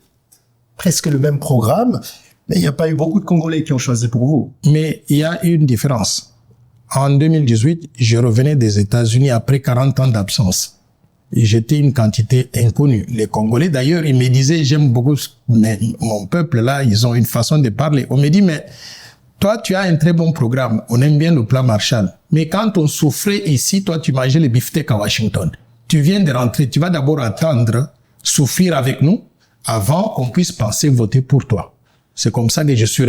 presque le même programme. Mais il n'y a pas eu beaucoup de Congolais qui ont choisi pour vous. Mais il y a une différence. En 2018, je revenais des États-Unis après 40 ans d'absence. Et j'étais une quantité inconnue. Les Congolais, d'ailleurs, ils me disaient, j'aime beaucoup mon peuple là, ils ont une façon de parler. On me dit, mais toi, tu as un très bon programme. On aime bien le plan Marshall. Mais quand on souffrait ici, toi, tu mangeais les beefsteaks à Washington. Tu viens de rentrer, tu vas d'abord attendre, souffrir avec nous, avant qu'on puisse penser voter pour toi. C'est comme ça que je suis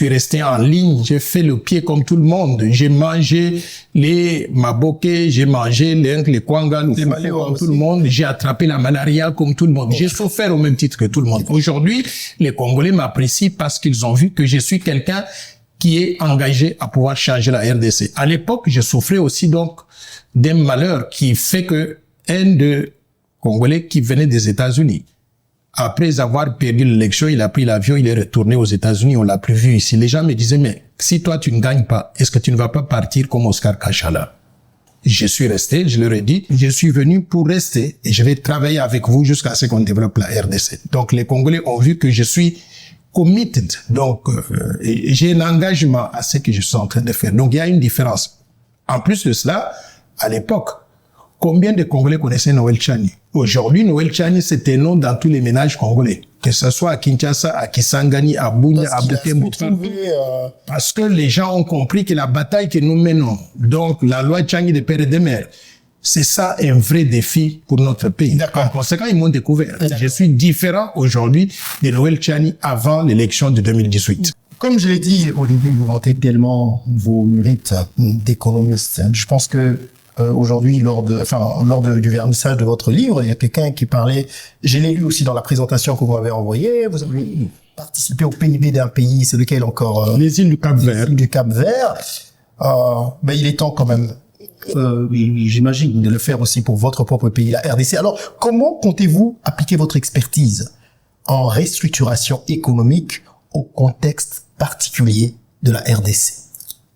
resté en ligne, j'ai fait le pied comme tout le monde, j'ai mangé les maboké, j'ai mangé les kwanga, comme tout le monde, j'ai attrapé la malaria comme tout le monde, j'ai souffert au même titre que tout le monde. Aujourd'hui, les Congolais m'apprécient parce qu'ils ont vu que je suis quelqu'un qui est engagé à pouvoir changer la RDC. À l'époque, je souffrais aussi donc d'un malheur qui fait que un de Congolais qui venait des États-Unis, après avoir perdu l'élection, il a pris l'avion, il est retourné aux États-Unis, on l'a plus vu ici. Les gens me disaient, mais si toi tu ne gagnes pas, est-ce que tu ne vas pas partir comme Oscar Kachala? Je suis resté, je leur ai dit, je suis venu pour rester et je vais travailler avec vous jusqu'à ce qu'on développe la RDC. Donc les Congolais ont vu que je suis committed, donc j'ai un engagement à ce que je suis en train de faire. Donc il y a une différence. En plus de cela, à l'époque, combien de Congolais connaissaient Noël Tchiani? Aujourd'hui, Noël Tchiani, c'est un nom dans tous les ménages congolais. Que ce soit à Kinshasa, à Kisangani, à Bunia, à Butembo. Parce que les gens ont compris que la bataille que nous menons, donc la loi Tchiani de père et de mère, C'est ça un vrai défi pour notre pays. D'accord. En conséquent, ils m'ont découvert. Je suis différent aujourd'hui de Noël Tchiani avant l'élection de 2018. Comme je l'ai dit au début, vous vantez tellement vos mérites d'économiste. Je pense que aujourd'hui, lors du vernissage de votre livre, il y a quelqu'un qui parlait, je l'ai lu aussi dans la présentation que vous m'avez envoyée, vous avez participé au PIB d'un pays, c'est lequel encore Les îles du Cap-Vert. Du Cap-Vert. Ben, il est temps quand même, j'imagine, de le faire aussi pour votre propre pays, la RDC. Alors, comment comptez-vous appliquer votre expertise en restructuration économique au contexte particulier de la RDC?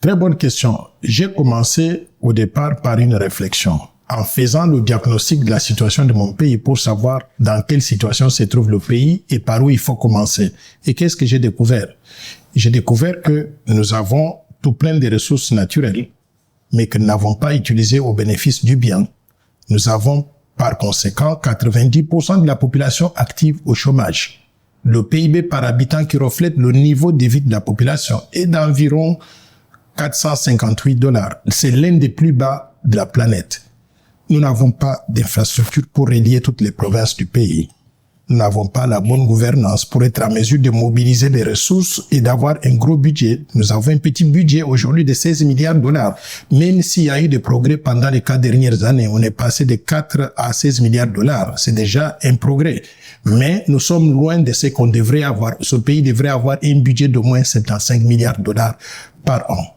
Très bonne question. J'ai commencé au départ par une réflexion en faisant le diagnostic de la situation de mon pays pour savoir dans quelle situation se trouve le pays et par où il faut commencer. Et qu'est-ce que j'ai découvert? J'ai découvert que nous avons tout plein de ressources naturelles, mais que nous n'avons pas utilisées au bénéfice du bien. Nous avons par conséquent 90% de la population active au chômage. Le PIB par habitant qui reflète le niveau de vie de la population est d'environ $458. C'est l'un des plus bas de la planète. Nous n'avons pas d'infrastructure pour relier toutes les provinces du pays. Nous n'avons pas la bonne gouvernance pour être en mesure de mobiliser les ressources et d'avoir un gros budget. Nous avons un petit budget aujourd'hui de $16 milliards. Même s'il y a eu des progrès pendant les 4 dernières années, on est passé de 4 à 16 milliards. C'est déjà un progrès. Mais nous sommes loin de ce qu'on devrait avoir. Ce pays devrait avoir un budget d'au moins $75 milliards par an.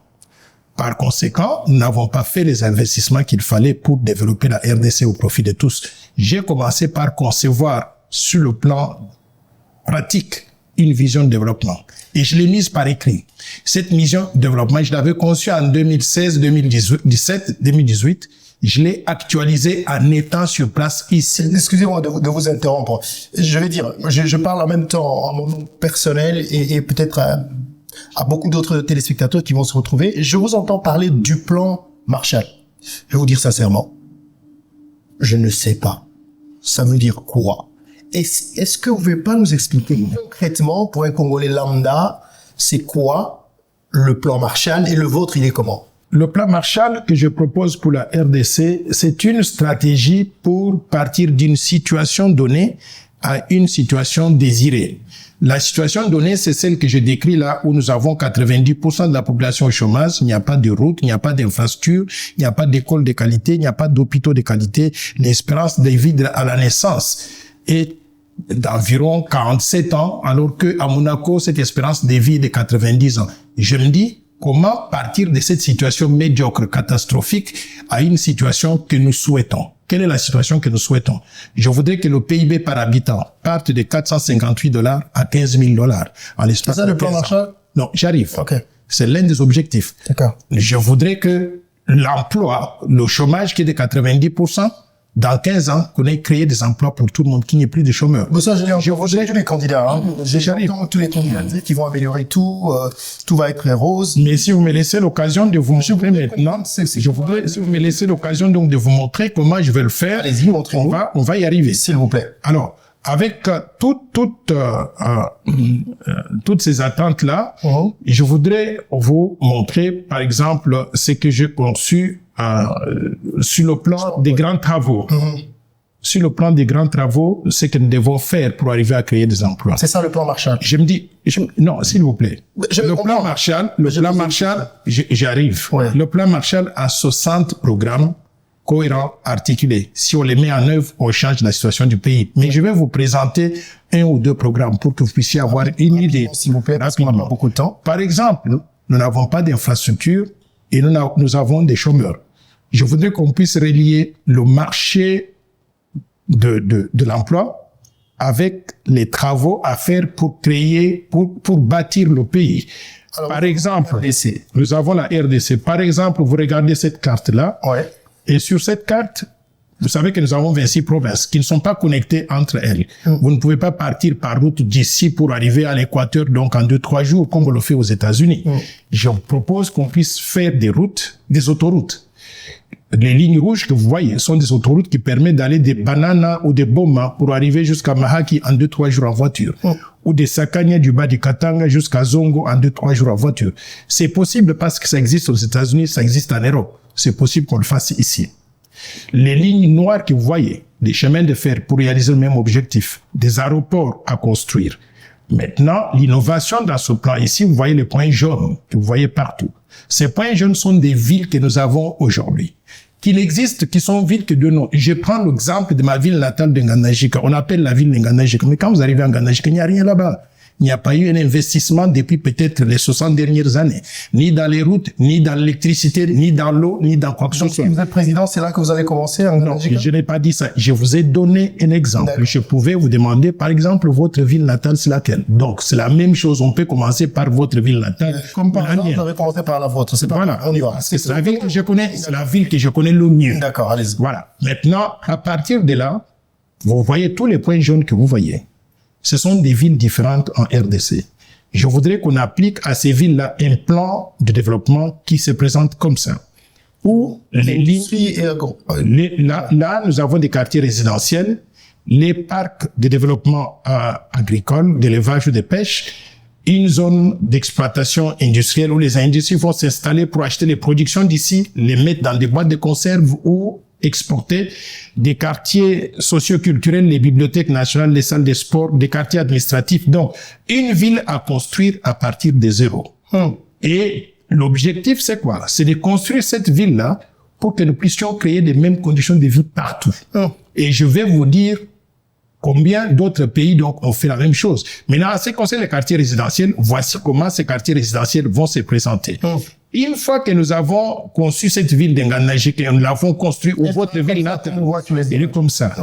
Par conséquent, nous n'avons pas fait les investissements qu'il fallait pour développer la RDC au profit de tous. J'ai commencé par concevoir sur le plan pratique une vision de développement. Et je l'ai mise par écrit. Cette vision de développement, je l'avais conçue en 2016, 2017, 2018. Je l'ai actualisée en étant sur place ici. Excusez-moi de vous interrompre. Je vais dire, je parle en même temps en mon nom personnel et peut-être à beaucoup d'autres téléspectateurs qui vont se retrouver. Je vous entends parler du plan Marshall. Je vais vous dire sincèrement, je ne sais pas. Ça veut dire quoi? Est-ce que vous pouvez pas nous expliquer concrètement, pour un Congolais lambda, c'est quoi le plan Marshall et le vôtre, il est comment? Le plan Marshall que je propose pour la RDC, c'est une stratégie pour partir d'une situation donnée à une situation désirée. La situation donnée, c'est celle que je décris là, où nous avons 90% de la population au chômage, il n'y a pas de route, il n'y a pas d'infrastructure, il n'y a pas d'école de qualité, il n'y a pas d'hôpitaux de qualité. L'espérance de vie à la naissance est d'environ 47 ans, alors que à Monaco, cette espérance de vie est de 90 ans. Je me dis, comment partir de cette situation médiocre, catastrophique, à une situation que nous souhaitons? Quelle est la situation que nous souhaitons? Je voudrais que le PIB par habitant parte de $458 à $15 000 en l'espace. C'est ça le plan Marshall? Non, j'arrive. Okay. C'est l'un des objectifs. D'accord. Je voudrais que l'emploi, le chômage qui est de 90%, dans 15 ans, qu'on ait créé des emplois pour tout le monde, qu'il n'y ait plus de chômeurs. Mais ça, je voudrais tous les candidats, hein. J'arrive. Tous les candidats qui vont améliorer tout, tout va être rose. Mais si vous me laissez l'occasion de vous montrer maintenant, je voudrais, si vous me laissez l'occasion donc de vous montrer comment je vais le faire. Allez-y, montrez-nous. On va y arriver. S'il vous plaît. Alors, avec toutes ces attentes-là, je voudrais vous montrer, par exemple, ce que j'ai conçu sur le plan des grands travaux. Sur le plan des grands travaux, ce que nous devons faire pour arriver à créer des emplois. C'est ça le plan Marshall. Je me dis, non, s'il vous plaît. Le plan Marshall, j'arrive. Ouais. Le plan Marshall a 60 programmes cohérents, articulés. Si on les met en œuvre, on change la situation du pays. Mais je vais vous présenter 1 ou 2 programmes pour que vous puissiez avoir une idée. S'il vous plaît, parce qu'on n'a pas beaucoup de temps. Par exemple, nous n'avons pas d'infrastructure et nous avons des chômeurs. Je voudrais qu'on puisse relier le marché de l'emploi avec les travaux à faire pour créer, pour bâtir le pays. Alors, par exemple, nous avons la RDC. Par exemple, vous regardez cette carte-là. Ouais. Et sur cette carte, vous savez que nous avons 26 provinces qui ne sont pas connectées entre elles. Vous ne pouvez pas partir par route d'ici pour arriver à l'équateur, donc en 2-3 jours, comme on le fait aux États-Unis. Je propose qu'on puisse faire des routes, des autoroutes. Les lignes rouges que vous voyez sont des autoroutes qui permettent d'aller des Banana ou des Boma pour arriver jusqu'à Mahaki en 2-3 jours en voiture. Ou des Sakanya du bas du Katanga jusqu'à Zongo en 2-3 jours en voiture. C'est possible parce que ça existe aux États-Unis, ça existe en Europe. C'est possible qu'on le fasse ici. Les lignes noires que vous voyez, des chemins de fer pour réaliser le même objectif, des aéroports à construire. Maintenant, l'innovation dans ce plan ici, vous voyez les points jaunes que vous voyez partout. Ces points jaunes sont des villes que nous avons aujourd'hui. Qu'il existe, qui sont villes que de nom. Je prends l'exemple de ma ville natale de Ngandajika. On appelle la ville de Ngandajika. Mais quand vous arrivez à Ngandajika, il n'y a rien là-bas. Il n'y a pas eu un investissement depuis peut-être les 60 dernières années. Ni dans les routes, ni dans l'électricité, ni dans l'eau, ni dans quoi que ce soit. Vous êtes président, c'est là que vous avez commencé à Non, je n'ai pas dit ça. Je vous ai donné un exemple. Je pouvais vous demander, par exemple, votre ville natale, c'est laquelle? Donc, c'est la même chose. On peut commencer par votre ville natale. Comme par exemple, vous avez commencé par la vôtre. C'est pas voilà. On y va. C'est la ville que je connais. C'est la ville que je connais le mieux. D'accord, allez-y. Voilà. Maintenant, à partir de là, vous voyez tous les points jaunes que vous voyez. Ce sont des villes différentes en RDC. Je voudrais qu'on applique à ces villes-là un plan de développement qui se présente comme ça. Où les lignes, là, nous avons des quartiers résidentiels, les parcs de développement agricole, d'élevage ou de pêche, une zone d'exploitation industrielle où les industries vont s'installer pour acheter les productions d'ici, les mettre dans des boîtes de conserve ou exporter, des quartiers socioculturels, les bibliothèques nationales, les salles de sport, des quartiers administratifs. Donc, une ville à construire à partir de zéro. Et l'objectif, c'est quoi? C'est de construire cette ville-là pour que nous puissions créer les mêmes conditions de vie partout. Et je vais vous dire combien d'autres pays donc ont fait la même chose. Maintenant, en ce qui concerne les quartiers résidentiels, voici comment ces quartiers résidentiels vont se présenter. Une fois que nous avons conçu cette ville d'Ngandajika et nous l'avons construite, ou votre ville là, elle est comme ça.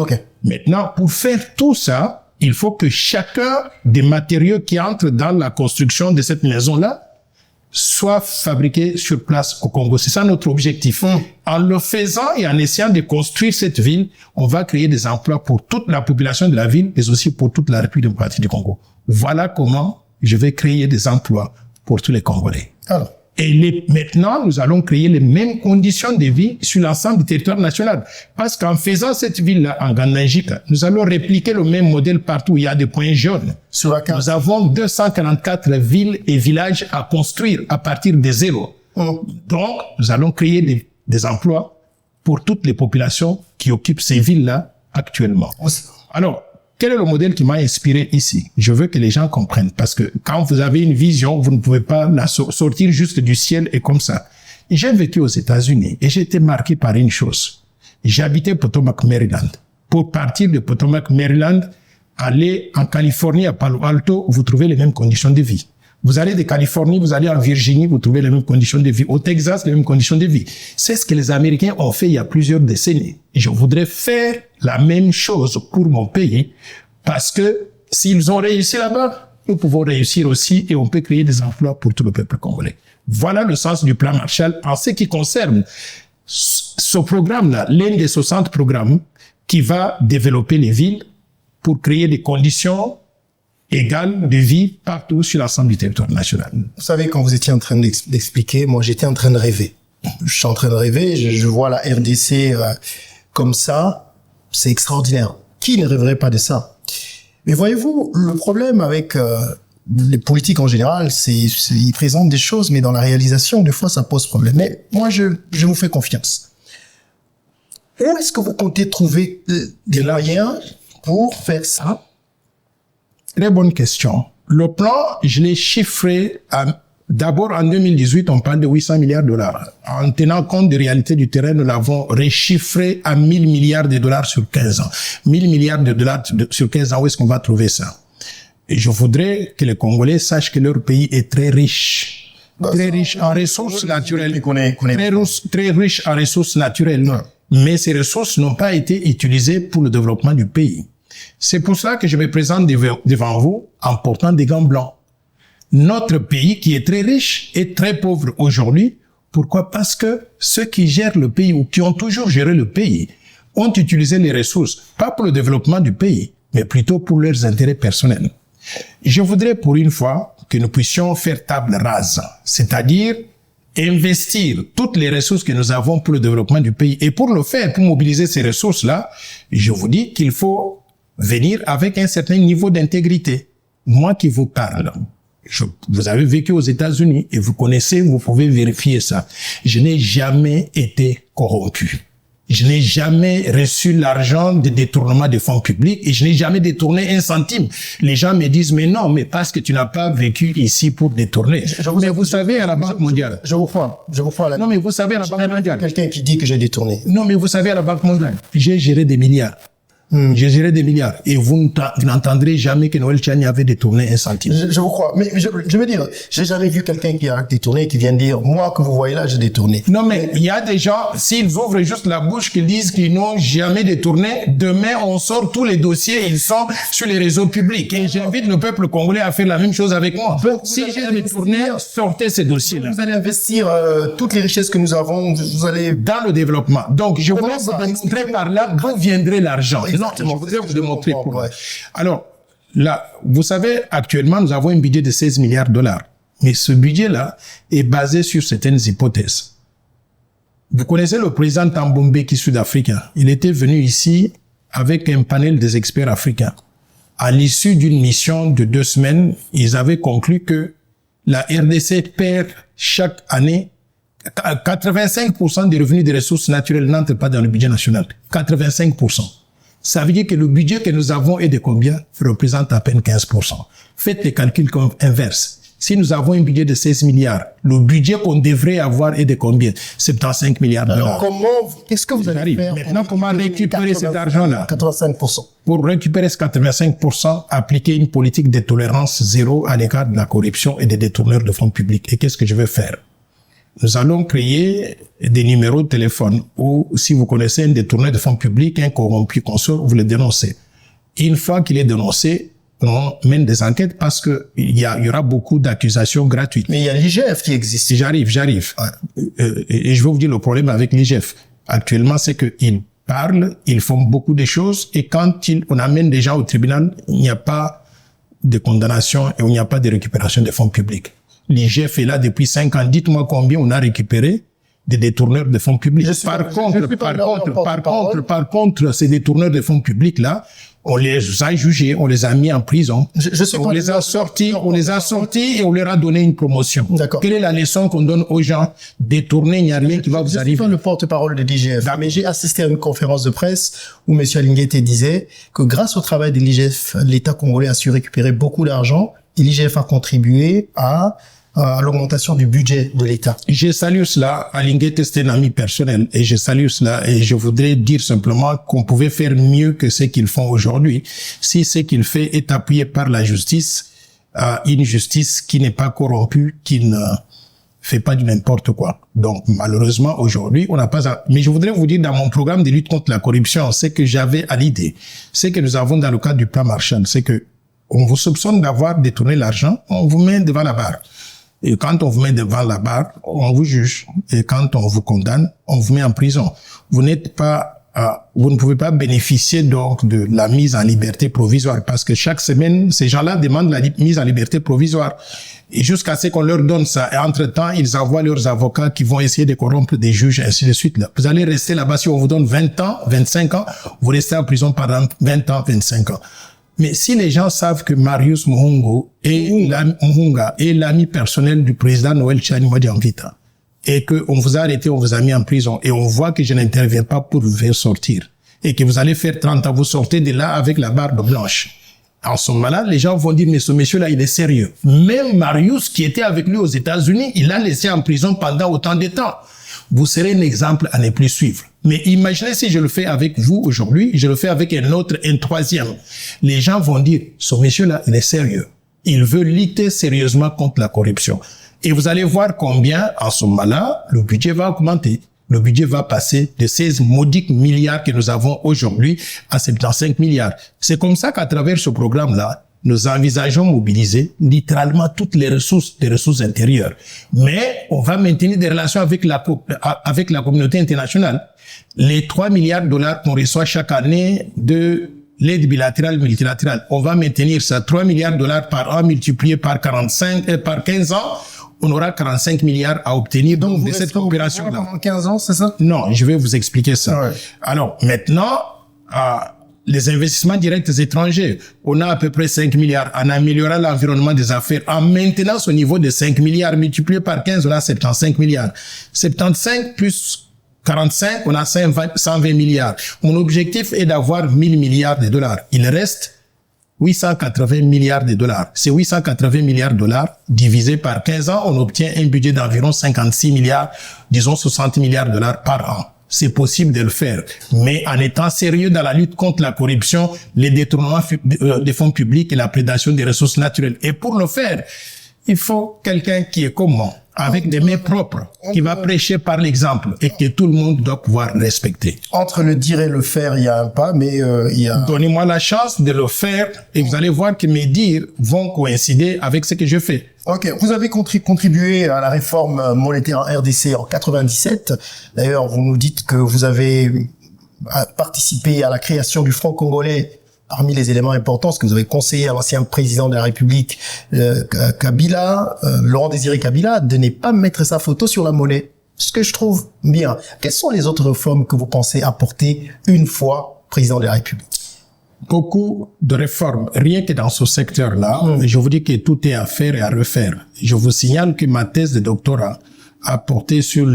Maintenant, pour faire tout ça, il faut que chacun des matériaux qui entrent dans la construction de cette maison-là soit fabriqué sur place au Congo. C'est ça notre objectif. En le faisant et en essayant de construire cette ville, on va créer des emplois pour toute la population de la ville, mais aussi pour toute la République démocratique du Congo. Voilà comment je vais créer des emplois pour tous les Congolais. Alors. Et maintenant, nous allons créer les mêmes conditions de vie sur l'ensemble du territoire national. Parce qu'en faisant cette ville-là, en Ngandajika, nous allons répliquer le même modèle partout où il y a des points jaunes. Sur la carte. Nous avons 244 villes et villages à construire à partir de zéro. Donc, nous allons créer des emplois pour toutes les populations qui occupent ces villes-là actuellement. Alors, quel est le modèle qui m'a inspiré ici? Je veux que les gens comprennent, parce que quand vous avez une vision, vous ne pouvez pas la sortir juste du ciel et comme ça. J'ai vécu aux États-Unis et j'ai été marqué par une chose. J'habitais Potomac, Maryland. Pour partir de Potomac, Maryland, aller en Californie, à Palo Alto, vous trouvez les mêmes conditions de vie. Vous allez de Californie, vous allez en Virginie, vous trouvez les mêmes conditions de vie. Au Texas, les mêmes conditions de vie. C'est ce que les Américains ont fait il y a plusieurs décennies. Et je voudrais faire la même chose pour mon pays, parce que s'ils ont réussi là-bas, nous pouvons réussir aussi et on peut créer des emplois pour tout le peuple congolais. Voilà le sens du plan Marshall en ce qui concerne ce programme-là, l'un des 60 programmes qui va développer les villes pour créer des conditions égale de vie partout sur l'ensemble du territoire national. Vous savez, quand vous étiez en train d'expliquer, moi j'étais en train de rêver. Je suis en train de rêver, je vois la RDC comme ça, c'est extraordinaire. Qui ne rêverait pas de ça? Mais voyez-vous, le problème avec les politiques en général, ils présentent des choses, mais dans la réalisation, des fois, ça pose problème. Mais moi, je vous fais confiance. Où est-ce que vous comptez trouver des moyens pour faire ça? Très bonne question. Le plan, je l'ai chiffré d'abord en 2018, on parle de 800 milliards de dollars. En tenant compte des réalités du terrain, nous l'avons rechiffré à 1000 milliards de dollars sur 15 ans. 1000 milliards de dollars sur 15 ans, où est-ce qu'on va trouver ça? Et je voudrais que les Congolais sachent que leur pays est très riche. Très riche en ressources naturelles. Très riche en ressources naturelles. Mais ces ressources n'ont pas été utilisées pour le développement du pays. C'est pour cela que je me présente devant vous en portant des gants blancs. Notre pays, qui est très riche, est très pauvre aujourd'hui. Pourquoi? Parce que ceux qui gèrent le pays ou qui ont toujours géré le pays ont utilisé les ressources, pas pour le développement du pays, mais plutôt pour leurs intérêts personnels. Je voudrais pour une fois que nous puissions faire table rase, c'est-à-dire investir toutes les ressources que nous avons pour le développement du pays. Et pour le faire, pour mobiliser ces ressources-là, je vous dis qu'il faut venir avec un certain niveau d'intégrité. Moi qui vous parle, vous avez vécu aux États-Unis et vous connaissez, vous pouvez vérifier ça. Je n'ai jamais été corrompu. Je n'ai jamais reçu l'argent de détournement de fonds publics et je n'ai jamais détourné un centime. Les gens me disent, mais non, mais parce que tu n'as pas vécu ici pour détourner. Mais vous savez, à la Banque mondiale. Je vous crois. Non, mais vous savez, à la Banque mondiale. Quelqu'un qui dit que j'ai détourné. Non, mais vous savez, à la Banque mondiale, j'ai géré des milliards. J'ai géré des milliards. Et vous n'entendrez jamais que Noël Tchani avait détourné un centime. Je vous crois. Mais je veux dire, j'ai jamais vu quelqu'un qui a détourné, qui vient dire, moi que vous voyez là, j'ai détourné. Non, mais il y a des gens, s'ils ouvrent juste la bouche, qu'ils disent qu'ils n'ont jamais détourné, demain, on sort tous les dossiers, ils sont sur les réseaux publics. Et j'invite le peuple congolais à faire la même chose avec moi. Si j'ai détourné, sortez ces dossiers-là. Vous allez investir toutes les richesses que nous avons, vous allez... Dans le développement. Donc, je voudrais vous démontrer par là d'où viendrait l'argent. Non, je voudrais vous démontrer pourquoi. Alors, là, vous savez, actuellement, nous avons un budget de 16 milliards de dollars. Mais ce budget-là est basé sur certaines hypothèses. Vous connaissez le président Thabo Mbeki, sud-africain. Il était venu ici avec un panel des experts africains. À l'issue d'une mission de 2 semaines, ils avaient conclu que la RDC perd chaque année 85% des revenus des ressources naturelles n'entrent pas dans le budget national. 85%. Ça veut dire que le budget que nous avons est de combien? Représente à peine 15%. Faites les calculs inverses. Si nous avons un budget de 16 milliards, le budget qu'on devrait avoir est de combien? 75 milliards de dollars. Qu'est-ce que vous allez faire? Maintenant, comment récupérer cet argent-là? 85%. Pour récupérer ce 85%, appliquer une politique de tolérance zéro à l'égard de la corruption et des détourneurs de fonds publics. Et qu'est-ce que je vais faire? Nous allons créer des numéros de téléphone où, si vous connaissez un détourneur de fonds publics, un corrompu qu'on sort, vous le dénoncez. Une fois qu'il est dénoncé, on mène des enquêtes parce que il y aura beaucoup d'accusations gratuites. Mais il y a l'IGF qui existe. J'arrive. Ouais. Et je vais vous dire le problème avec l'IGF. Actuellement, c'est qu'ils parlent, ils font beaucoup de choses et quand on amène des gens au tribunal, il n'y a pas de condamnation et il n'y a pas de récupération des fonds publics. L'IGF est là depuis 5 ans. Dites-moi combien on a récupéré des détourneurs de fonds publics. Par contre, ces détourneurs de fonds publics-là, on les a jugés, on les a mis en prison. On les a sortis et on leur a donné une promotion. D'accord. Quelle est la leçon qu'on donne aux gens? Détourner, il n'y a rien qui va vous arriver. Je suis pas le porte-parole de l'IGF, mais j'ai assisté à une conférence de presse où M. Alinguete disait que grâce au travail de l'IGF, l'État congolais a su récupérer beaucoup d'argent et l'IGF a contribué à l'augmentation du budget de l'État. Je salue cela. Alinguete, c'est un ami personnel et je salue cela et je voudrais dire simplement qu'on pouvait faire mieux que ce qu'ils font aujourd'hui si ce qu'il fait est appuyé par la justice, une justice qui n'est pas corrompue, qui ne fait pas du n'importe quoi. Donc, malheureusement, aujourd'hui, on n'a pas... Mais je voudrais vous dire, dans mon programme de lutte contre la corruption, c'est que j'avais à l'idée, c'est que nous avons dans le cadre du plan Marshall, c'est que on vous soupçonne d'avoir détourné l'argent, on vous met devant la barre. Et quand on vous met devant la barre, on vous juge. Et quand on vous condamne, on vous met en prison. Vous n'êtes pas, vous ne pouvez pas bénéficier donc de la mise en liberté provisoire parce que chaque semaine, ces gens-là demandent la mise en liberté provisoire. Et jusqu'à ce qu'on leur donne ça. Et entre-temps, ils envoient leurs avocats qui vont essayer de corrompre des juges, ainsi de suite. Là. Vous allez rester là-bas. Si on vous donne 20 ans, 25 ans, vous restez en prison pendant 20 ans, 25 ans. Mais si les gens savent que Marius Muhunga est l'ami personnel du président Noël Tchani Modian Vita et que on vous a arrêté, on vous a mis en prison et on voit que je n'interviens pas pour vous faire sortir et que vous allez faire 30 ans, vous sortez de là avec la barbe blanche. En ce moment-là, les gens vont dire, mais ce monsieur-là, il est sérieux. Même Marius, qui était avec lui aux États-Unis, il l'a laissé en prison pendant autant de temps. Vous serez un exemple à ne plus suivre. Mais imaginez si je le fais avec vous aujourd'hui, je le fais avec un autre, un troisième. Les gens vont dire, ce monsieur-là, il est sérieux. Il veut lutter sérieusement contre la corruption. Et vous allez voir combien, en ce moment-là, le budget va augmenter. Le budget va passer de 16 maudiques milliards que nous avons aujourd'hui à 75 milliards. C'est comme ça qu'à travers ce programme-là, nous envisageons mobiliser littéralement toutes les ressources, des ressources intérieures. Mais on va maintenir des relations avec la communauté internationale. Les 3 milliards de dollars qu'on reçoit chaque année de l'aide bilatérale, multilatérale, on va maintenir ça. 3 milliards de dollars par an multiplié par 15 ans, on aura 45 milliards à obtenir donc de cette coopération-là. Pendant 15 ans, c'est ça? Non, je vais vous expliquer ça. Ouais. Alors, maintenant, les investissements directs étrangers, on a à peu près 5 milliards. En améliorant l'environnement des affaires, en maintenant ce niveau de 5 milliards multiplié par 15, on a 75 milliards. 75 plus 45, on a 120 milliards. Mon objectif est d'avoir 1000 milliards de dollars. Il reste 880 milliards de dollars. Ces 880 milliards de dollars, divisé par 15 ans, on obtient un budget d'environ 56 milliards, disons 60 milliards de dollars par an. C'est possible de le faire, mais en étant sérieux dans la lutte contre la corruption, les détournements des fonds publics et la prédation des ressources naturelles. Et pour le faire, il faut quelqu'un qui est comme moi, avec des mains propres, qui va prêcher par l'exemple et que tout le monde doit pouvoir respecter. Entre le dire et le faire, il y a un pas, mais il y a... Donnez-moi la chance de le faire et vous allez voir que mes dires vont coïncider avec ce que je fais. Ok, vous avez contribué à la réforme monétaire en RDC en 97. D'ailleurs, vous nous dites que vous avez participé à la création du franc congolais. Parmi les éléments importants, ce que vous avez conseillé à l'ancien président de la République, Kabila, Laurent Désiré Kabila, de ne pas mettre sa photo sur la monnaie. Ce que je trouve bien. Quelles sont les autres réformes que vous pensez apporter une fois président de la République? Beaucoup de réformes, rien que dans ce secteur-là. Je vous dis que tout est à faire et à refaire. Je vous signale que ma thèse de doctorat a porté sur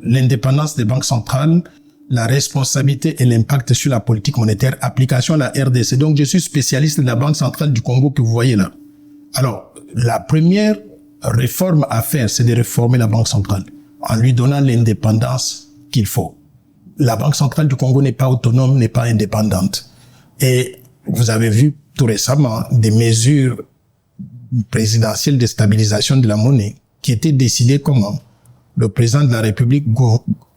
l'indépendance des banques centrales, la responsabilité et l'impact sur la politique monétaire, application à la RDC. Donc, je suis spécialiste de la Banque centrale du Congo que vous voyez là. Alors, la première réforme à faire, c'est de réformer la Banque centrale en lui donnant l'indépendance qu'il faut. La Banque centrale du Congo n'est pas autonome, n'est pas indépendante. Et vous avez vu tout récemment des mesures présidentielles de stabilisation de la monnaie qui étaient décidées comment? Le président de la République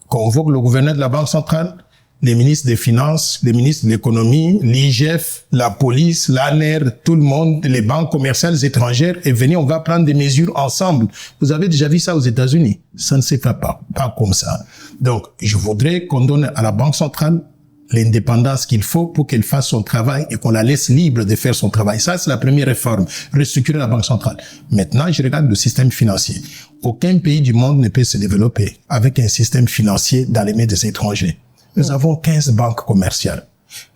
convoque le gouverneur de la Banque centrale, les ministres des Finances, les ministres de l'Économie, l'IGF, la police, l'ANER, tout le monde, les banques commerciales étrangères, et venez, on va prendre des mesures ensemble. Vous avez déjà vu ça aux États-Unis. Ça ne se fait pas comme ça. Donc, je voudrais qu'on donne à la Banque centrale l'indépendance qu'il faut pour qu'elle fasse son travail et qu'on la laisse libre de faire son travail. Ça, c'est la première réforme. Restructurer la Banque centrale. Maintenant, je regarde le système financier. Aucun pays du monde ne peut se développer avec un système financier dans les mains des étrangers. Nous avons 15 banques commerciales.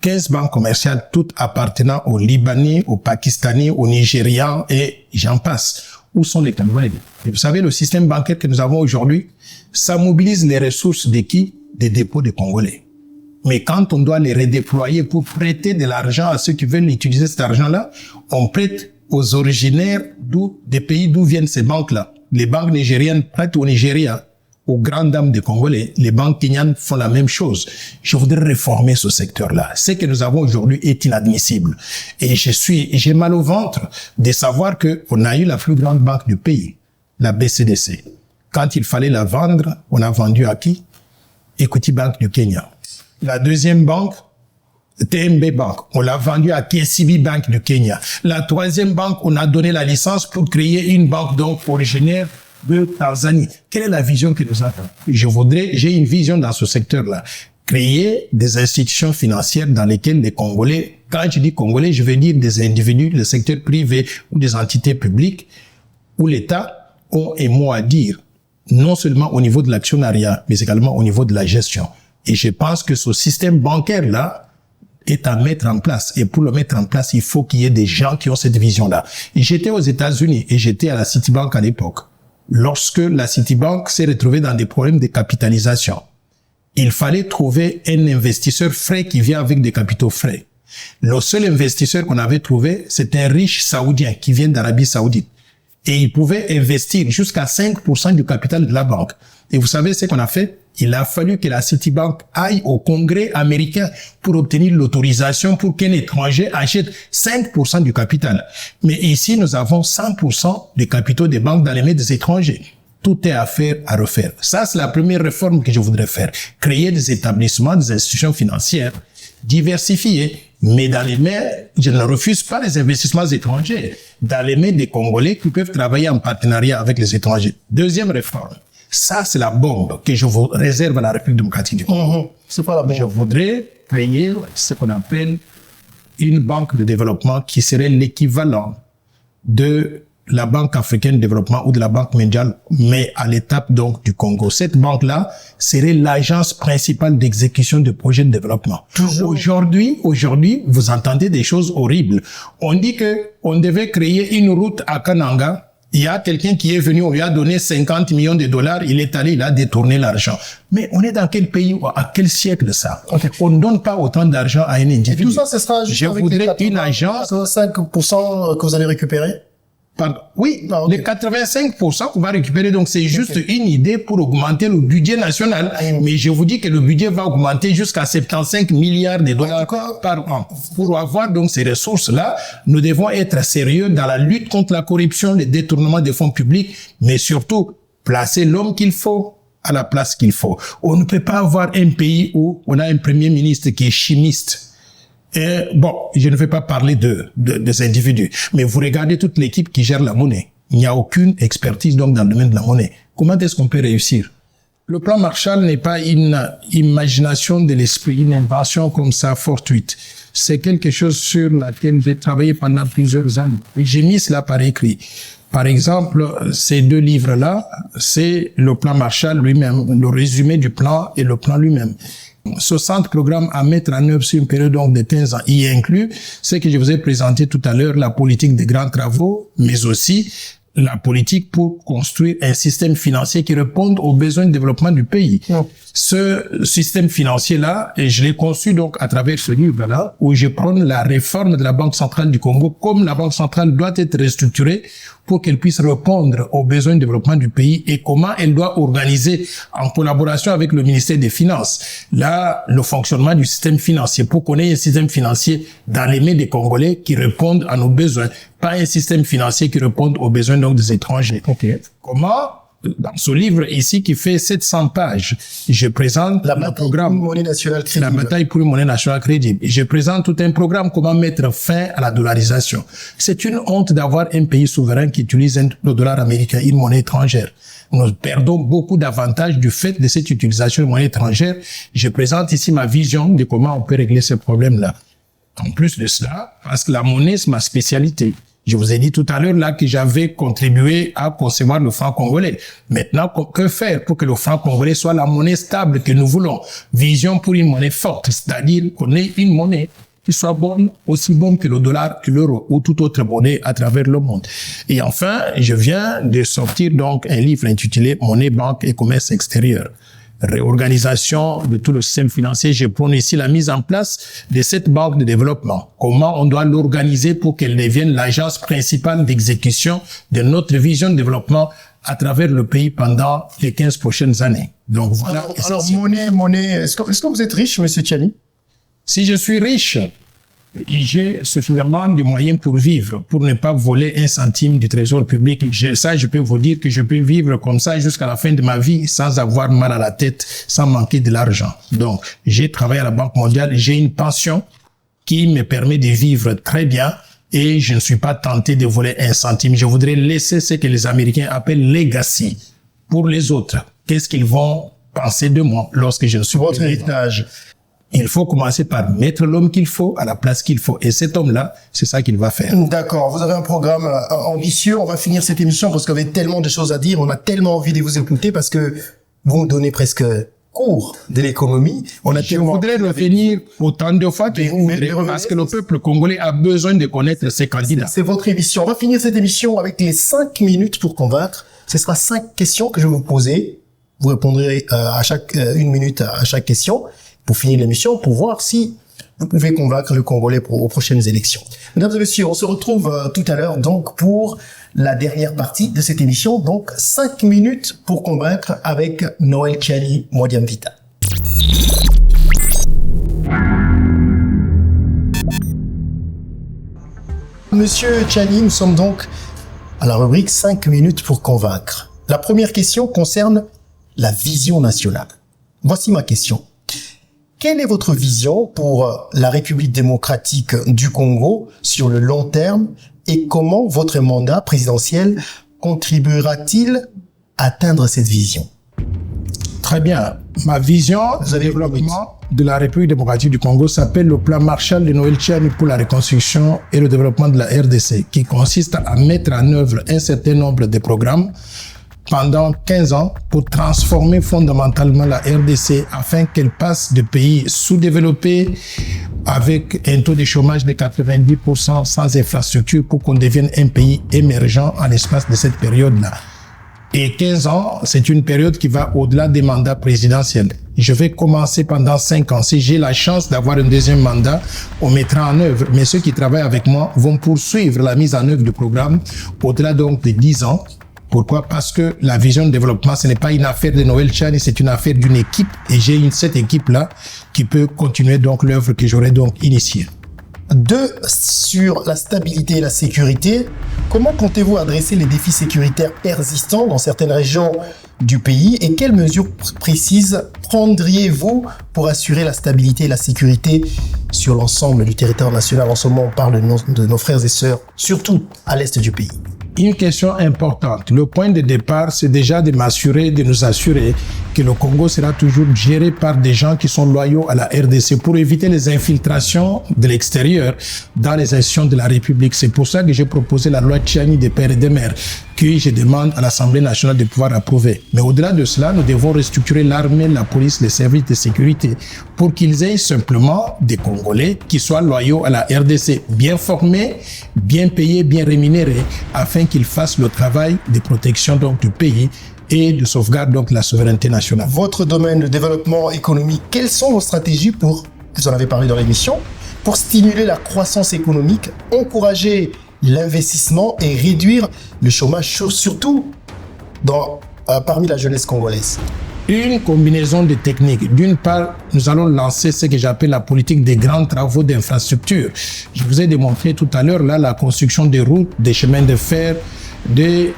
15 banques commerciales, toutes appartenant aux Libanais, aux Pakistanais, aux Nigérians et j'en passe. Où sont les Congolais? Et vous savez, le système bancaire que nous avons aujourd'hui, ça mobilise les ressources de qui? Des dépôts des Congolais. Mais quand on doit les redéployer pour prêter de l'argent à ceux qui veulent utiliser cet argent-là, on prête aux originaires des pays d'où viennent ces banques-là. Les banques nigériennes prêtent au Nigeria, aux grandes dames des Congolais. Les banques kenyanes font la même chose. Je voudrais réformer ce secteur-là. Ce que nous avons aujourd'hui est inadmissible. Et j'ai mal au ventre de savoir qu'on a eu la plus grande banque du pays, la BCDC. Quand il fallait la vendre, on a vendu à qui? Equity Bank du Kenya. La deuxième banque, TMB Bank, on l'a vendu à KCB Bank du Kenya. La troisième banque, on a donné la licence pour créer une banque donc originaire de Tanzanie. Quelle est la vision que nous avons? J'ai une vision dans ce secteur-là. Créer des institutions financières dans lesquelles les Congolais, quand je dis Congolais, je veux dire des individus, le secteur privé ou des entités publiques, où l'État ont un mot à dire, non seulement au niveau de l'actionnariat, mais également au niveau de la gestion. Et je pense que ce système bancaire-là est à mettre en place. Et pour le mettre en place, il faut qu'il y ait des gens qui ont cette vision-là. J'étais aux États-Unis et j'étais à la Citibank à l'époque. Lorsque la Citibank s'est retrouvée dans des problèmes de capitalisation, il fallait trouver un investisseur frais qui vient avec des capitaux frais. Le seul investisseur qu'on avait trouvé, c'est un riche saoudien qui vient d'Arabie Saoudite. Et il pouvait investir jusqu'à 5% du capital de la banque. Et vous savez ce qu'on a fait? Il a fallu que la Citibank aille au Congrès américain pour obtenir l'autorisation pour qu'un étranger achète 5% du capital. Mais ici, nous avons 100% des capitaux des banques dans les mains des étrangers. Tout est à faire, à refaire. Ça, c'est la première réforme que je voudrais faire. Créer des établissements, des institutions financières diversifiées, mais dans les mains, je ne refuse pas les investissements étrangers, dans les mains des Congolais qui peuvent travailler en partenariat avec les étrangers. Deuxième réforme. Ça, c'est la bombe que je vous réserve à la République démocratique du Congo. C'est pas la bombe. Je voudrais créer ce qu'on appelle une banque de développement qui serait l'équivalent de la Banque africaine de développement ou de la Banque mondiale, mais à l'étape donc du Congo. Cette banque-là serait l'agence principale d'exécution de projets de développement. Aujourd'hui, vous entendez des choses horribles. On dit que on devait créer une route à Kananga Il y a quelqu'un qui est venu, on lui a donné 50 millions de dollars, il est allé, il a détourné l'argent. Mais on est dans quel pays, à quel siècle ça? On ne donne pas autant d'argent à un individu. Et tout ça, ce sera juste avec les 5% que vous allez récupérer? Oui, les 85% qu'on va récupérer, donc c'est juste une idée pour augmenter le budget national. Mais je vous dis que le budget va augmenter jusqu'à 75 milliards de dollars par an. Pour avoir donc ces ressources-là, nous devons être sérieux dans la lutte contre la corruption, le détournement des fonds publics, mais surtout placer l'homme qu'il faut à la place qu'il faut. On ne peut pas avoir un pays où on a un premier ministre qui est chimiste. Et bon, je ne vais pas parler des individus, mais vous regardez toute l'équipe qui gère la monnaie. Il n'y a aucune expertise donc dans le domaine de la monnaie. Comment est-ce qu'on peut réussir? Le plan Marshall n'est pas une imagination de l'esprit, une invention comme ça fortuite. C'est quelque chose sur laquelle j'ai travaillé pendant plusieurs années. Et j'ai mis cela par écrit. Par exemple, ces 2 livres-là, c'est le plan Marshall lui-même, le résumé du plan et le plan lui-même. 60 programmes à mettre en œuvre sur une période donc de 15 ans. Y inclut ce que je vous ai présenté tout à l'heure, la politique des grands travaux, mais aussi la politique pour construire un système financier qui réponde aux besoins de développement du pays. Ce système financier-là, je l'ai conçu donc à travers ce livre-là, où je prône la réforme de la Banque centrale du Congo, comme la Banque centrale doit être restructurée pour qu'elle puisse répondre aux besoins de développement du pays et comment elle doit organiser en collaboration avec le ministère des Finances, là, le fonctionnement du système financier pour qu'on ait un système financier dans les mains des Congolais qui répondent à nos besoins, pas un système financier qui réponde aux besoins donc des étrangers. Comment? Dans ce livre ici qui fait 700 pages, je présente le programme monnaie nationale crédible. La bataille pour une monnaie nationale crédible. Et je présente tout un programme comment mettre fin à la dollarisation. C'est une honte d'avoir un pays souverain qui utilise le dollar américain, une monnaie étrangère. Nous perdons beaucoup d'avantages du fait de cette utilisation de monnaie étrangère. Je présente ici ma vision de comment on peut régler ce problème-là. En plus de cela, parce que la monnaie, c'est ma spécialité. Je vous ai dit tout à l'heure là que j'avais contribué à concevoir le franc congolais. Maintenant, que faire pour que le franc congolais soit la monnaie stable que nous voulons? Vision pour une monnaie forte, c'est-à-dire qu'on ait une monnaie qui soit bonne, aussi bonne que le dollar, que l'euro ou toute autre monnaie à travers le monde. Et enfin, je viens de sortir donc un livre intitulé Monnaie, banque et commerce extérieur. Réorganisation de tout le système financier. Je prône ici la mise en place de cette banque de développement. Comment on doit l'organiser pour qu'elle devienne l'agence principale d'exécution de notre vision de développement à travers le pays pendant les 15 prochaines années. Donc voilà. Alors monnaie, est-ce que vous êtes riche, Monsieur Tchani? Si je suis riche, j'ai suffisamment de moyens pour vivre, pour ne pas voler un centime du trésor public. Je peux vous dire que je peux vivre comme ça jusqu'à la fin de ma vie sans avoir mal à la tête, sans manquer de l'argent. Donc, j'ai travaillé à la Banque mondiale, j'ai une pension qui me permet de vivre très bien et je ne suis pas tenté de voler un centime. Je voudrais laisser ce que les Américains appellent legacy pour les autres. Qu'est-ce qu'ils vont penser de moi lorsque je ne suis pas votre héritage? Il faut commencer par mettre l'homme qu'il faut à la place qu'il faut. Et cet homme-là, c'est ça qu'il va faire. D'accord. Vous avez un programme ambitieux. On va finir cette émission parce qu'il y avait tellement de choses à dire. On a tellement envie de vous écouter parce que vous nous donnez presque cours de l'économie. Je voudrais revenir autant de fois parce que le peuple congolais a besoin de connaître ses candidats. C'est votre émission. On va finir cette émission avec les 5 minutes pour convaincre. Ce sera 5 questions que je vais vous poser. Vous répondrez à chaque 1 minute à chaque question. Pour finir l'émission, pour voir si vous pouvez convaincre le Congolais aux prochaines élections. Mesdames et messieurs, on se retrouve tout à l'heure donc pour la dernière partie de cette émission. Donc 5 minutes pour convaincre avec Noël Tchani Mwadiamvita. Monsieur Tchani, nous sommes donc à la rubrique 5 minutes pour convaincre. La première question concerne la vision nationale. Voici ma question. Quelle est votre vision pour la République démocratique du Congo sur le long terme et comment votre mandat présidentiel contribuera-t-il à atteindre cette vision? Très bien. Ma vision de développement de la République démocratique du Congo s'appelle le plan Marshall de Noël Tchani pour la reconstruction et le développement de la RDC, qui consiste à mettre en œuvre un certain nombre de programmes pendant 15 ans pour transformer fondamentalement la RDC afin qu'elle passe de pays sous-développés avec un taux de chômage de 90% sans infrastructure pour qu'on devienne un pays émergent en l'espace de cette période-là. Et 15 ans, c'est une période qui va au-delà des mandats présidentiels. Je vais commencer pendant 5 ans. Si j'ai la chance d'avoir un deuxième mandat, on mettra en œuvre. Mais ceux qui travaillent avec moi vont poursuivre la mise en œuvre du programme au-delà donc de 10 ans. Pourquoi? Parce que la vision de développement, ce n'est pas une affaire de Noël Tchani, c'est une affaire d'une équipe. Et j'ai cette équipe-là qui peut continuer donc l'œuvre que j'aurais donc initiée. 2, sur la stabilité et la sécurité, comment comptez-vous adresser les défis sécuritaires persistants dans certaines régions du pays et quelles mesures précises prendriez-vous pour assurer la stabilité et la sécurité sur l'ensemble du territoire national? En ce moment, on parle de nos frères et sœurs, surtout à l'est du pays. Une question importante. Le point de départ, c'est déjà de nous assurer que le Congo sera toujours géré par des gens qui sont loyaux à la RDC pour éviter les infiltrations de l'extérieur dans les institutions de la République. C'est pour ça que j'ai proposé la loi Tchani des pères et des mères, que je demande à l'Assemblée nationale de pouvoir approuver. Mais au-delà de cela, nous devons restructurer l'armée, la police, les services de sécurité pour qu'ils aient simplement des Congolais qui soient loyaux à la RDC, bien formés, bien payés, bien rémunérés, afin qu'ils fassent le travail de protection donc du pays et de sauvegarde donc la souveraineté nationale. Votre domaine de développement économique, quelles sont vos stratégies vous en avez parlé dans l'émission, pour stimuler la croissance économique, encourager l'investissement et réduire le chômage, surtout parmi la jeunesse congolaise? Une combinaison de techniques. D'une part, nous allons lancer ce que j'appelle la politique des grands travaux d'infrastructure. Je vous ai démontré tout à l'heure là la construction des routes, des chemins de fer, des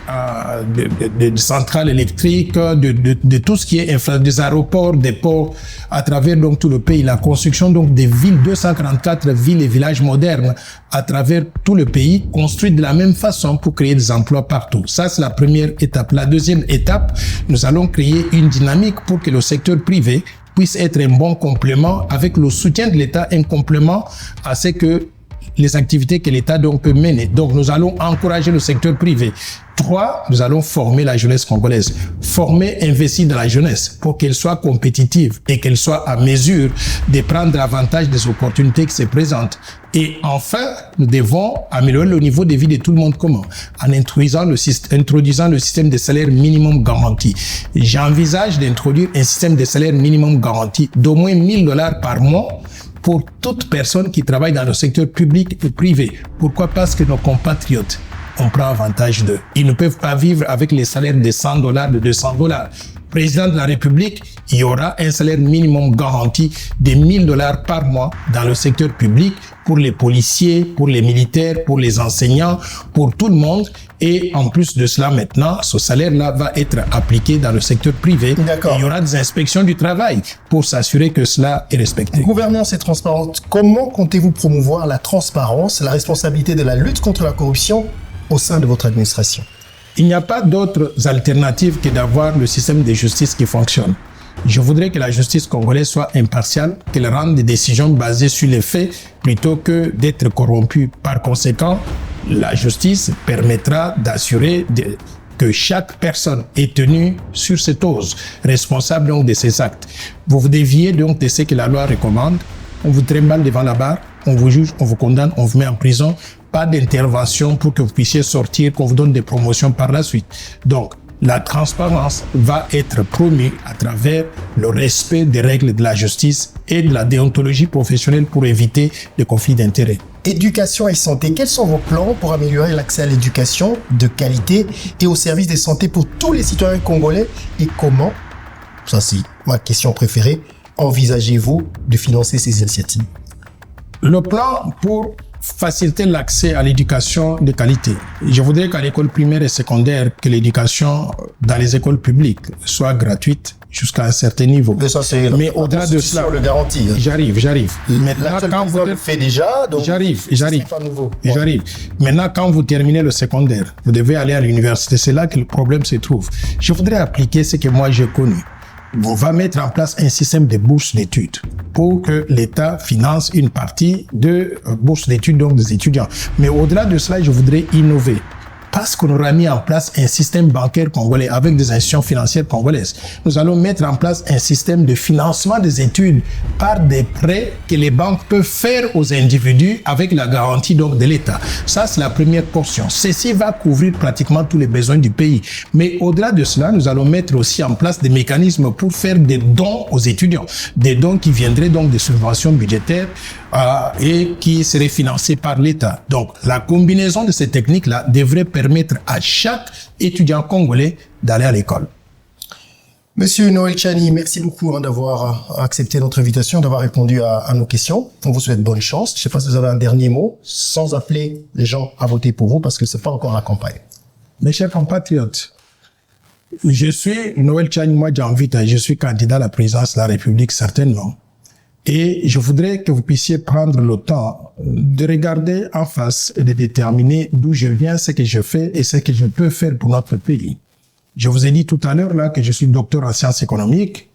centrales électriques, de tout ce qui est des aéroports, des ports à travers donc tout le pays. La construction donc des villes, 244 villes et villages modernes à travers tout le pays, construites de la même façon pour créer des emplois partout. Ça, c'est la première étape. La deuxième étape, nous allons créer une dynamique pour que le secteur privé puisse être un bon complément avec le soutien de l'État, un complément à ce que les activités que l'État donc peut mener. Donc, nous allons encourager le secteur privé. 3, nous allons former la jeunesse congolaise. Former, investir dans la jeunesse pour qu'elle soit compétitive et qu'elle soit à mesure de prendre avantage des opportunités qui se présentent. Et enfin, nous devons améliorer le niveau de vie de tout le monde. Comment? En introduisant le système de salaire minimum garanti. J'envisage d'introduire un système de salaire minimum garanti d'au moins $1000 par mois pour toute personne qui travaille dans le secteur public et privé. Pourquoi? Parce que nos compatriotes, on prend avantage d'eux. Ils ne peuvent pas vivre avec les salaires de $100, de $200. Président de la République, il y aura un salaire minimum garanti de $1000 par mois dans le secteur public pour les policiers, pour les militaires, pour les enseignants, pour tout le monde. Et en plus de cela, maintenant, ce salaire-là va être appliqué dans le secteur privé. D'accord. Il y aura des inspections du travail pour s'assurer que cela est respecté. Gouvernance et transparence. Comment comptez-vous promouvoir la transparence, la responsabilité de la lutte contre la corruption au sein de votre administration? Il n'y a pas d'autres alternatives que d'avoir le système de justice qui fonctionne. Je voudrais que la justice congolaise soit impartiale, qu'elle rende des décisions basées sur les faits plutôt que d'être corrompue. Par conséquent, la justice permettra d'assurer que chaque personne est tenue sur cette ose, responsable donc de ses actes. Vous vous déviez donc de ce que la loi recommande, on vous trimballe devant la barre, on vous juge, on vous condamne, on vous met en prison. Pas d'intervention pour que vous puissiez sortir, qu'on vous donne des promotions par la suite. Donc, la transparence va être promue à travers le respect des règles de la justice et de la déontologie professionnelle pour éviter les conflits d'intérêts. Éducation et santé, quels sont vos plans pour améliorer l'accès à l'éducation de qualité et aux services de santé pour tous les citoyens congolais? Et comment, ça c'est ma question préférée, envisagez-vous de financer ces initiatives? Le plan pour faciliter l'accès à l'éducation de qualité. Je voudrais qu'à l'école primaire et secondaire, que l'éducation dans les écoles publiques soit gratuite jusqu'à un certain niveau. Mais au-delà de cela, le garantit. J'arrive. Maintenant, quand vous le faites déjà, donc j'arrive. C'est pas nouveau. J'arrive. Maintenant, quand vous terminez le secondaire, vous devez aller à l'université. C'est là que le problème se trouve. Je voudrais appliquer ce que moi j'ai connu. On va mettre en place un système de bourses d'études pour que l'État finance une partie de bourses d'études donc des étudiants. Mais au-delà de cela, je voudrais innover parce qu'on aura mis en place un système bancaire congolais avec des institutions financières congolaises. Nous allons mettre en place un système de financement des études par des prêts que les banques peuvent faire aux individus avec la garantie donc de l'État. Ça, c'est la première portion. Ceci va couvrir pratiquement tous les besoins du pays. Mais au-delà de cela, nous allons mettre aussi en place des mécanismes pour faire des dons aux étudiants. Des dons qui viendraient donc des subventions budgétaires et qui seraient financées par l'État. Donc, la combinaison de ces techniques-là devrait permettre à chaque étudiant congolais d'aller à l'école. Monsieur Noël Tchani, merci beaucoup d'avoir accepté notre invitation, d'avoir répondu à nos questions. On vous souhaite bonne chance. Je ne sais pas si vous avez un dernier mot, sans appeler les gens à voter pour vous, parce que c'est pas encore la campagne. Mes chers compatriotes, je suis Noël Tchani Mwadjan Vita, je suis candidat à la présidence de la République certainement. Et je voudrais que vous puissiez prendre le temps de regarder en face et de déterminer d'où je viens, ce que je fais et ce que je peux faire pour notre pays. Je vous ai dit tout à l'heure là que je suis docteur en sciences économiques.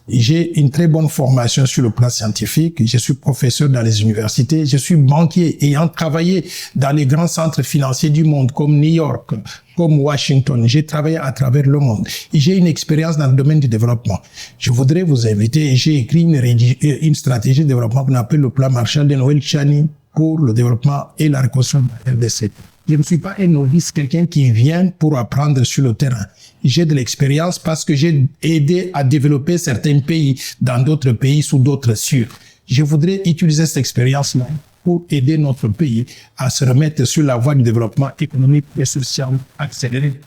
J'ai une très bonne formation sur le plan scientifique. Je suis professeur dans les universités. Je suis banquier ayant travaillé dans les grands centres financiers du monde comme New York, comme Washington. J'ai travaillé à travers le monde. Et j'ai une expérience dans le domaine du développement. Je voudrais vous inviter, j'ai écrit une stratégie de développement qu'on appelle le plan Marshall de Noël Tchani pour le développement et la reconstruction de la RDC. Je ne suis pas un novice, quelqu'un qui vient pour apprendre sur le terrain. J'ai de l'expérience parce que j'ai aidé à développer certains pays dans d'autres pays sous d'autres cieux. Je voudrais utiliser cette expérience-là pour aider notre pays à se remettre sur la voie du développement économique et social accéléré,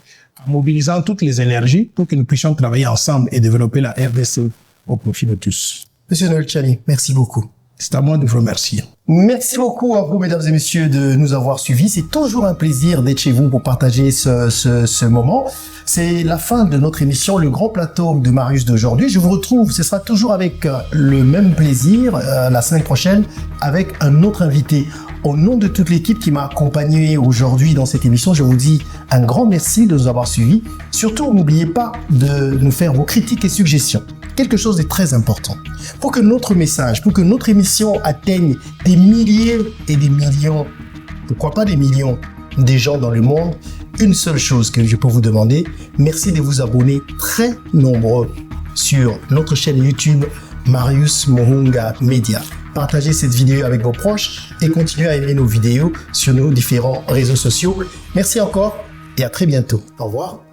en mobilisant toutes les énergies pour que nous puissions travailler ensemble et développer la RDC au profit de tous. Monsieur Noël Tchani, merci beaucoup. C'est à moi de vous remercier. Merci beaucoup à vous, mesdames et messieurs, de nous avoir suivis. C'est toujours un plaisir d'être chez vous pour partager ce moment. C'est la fin de notre émission, le grand plateau de Marius d'aujourd'hui. Je vous retrouve, ce sera toujours avec le même plaisir la semaine prochaine avec un autre invité. Au nom de toute l'équipe qui m'a accompagné aujourd'hui dans cette émission, je vous dis un grand merci de nous avoir suivis. Surtout, n'oubliez pas de nous faire vos critiques et suggestions. Quelque chose de très important. Pour que notre message, pour que notre émission atteigne des milliers et des millions, pourquoi pas des millions de gens dans le monde, une seule chose que je peux vous demander, merci de vous abonner très nombreux sur notre chaîne YouTube Marius Mohunga Media. Partagez cette vidéo avec vos proches et continuez à aimer nos vidéos sur nos différents réseaux sociaux. Merci encore et à très bientôt. Au revoir.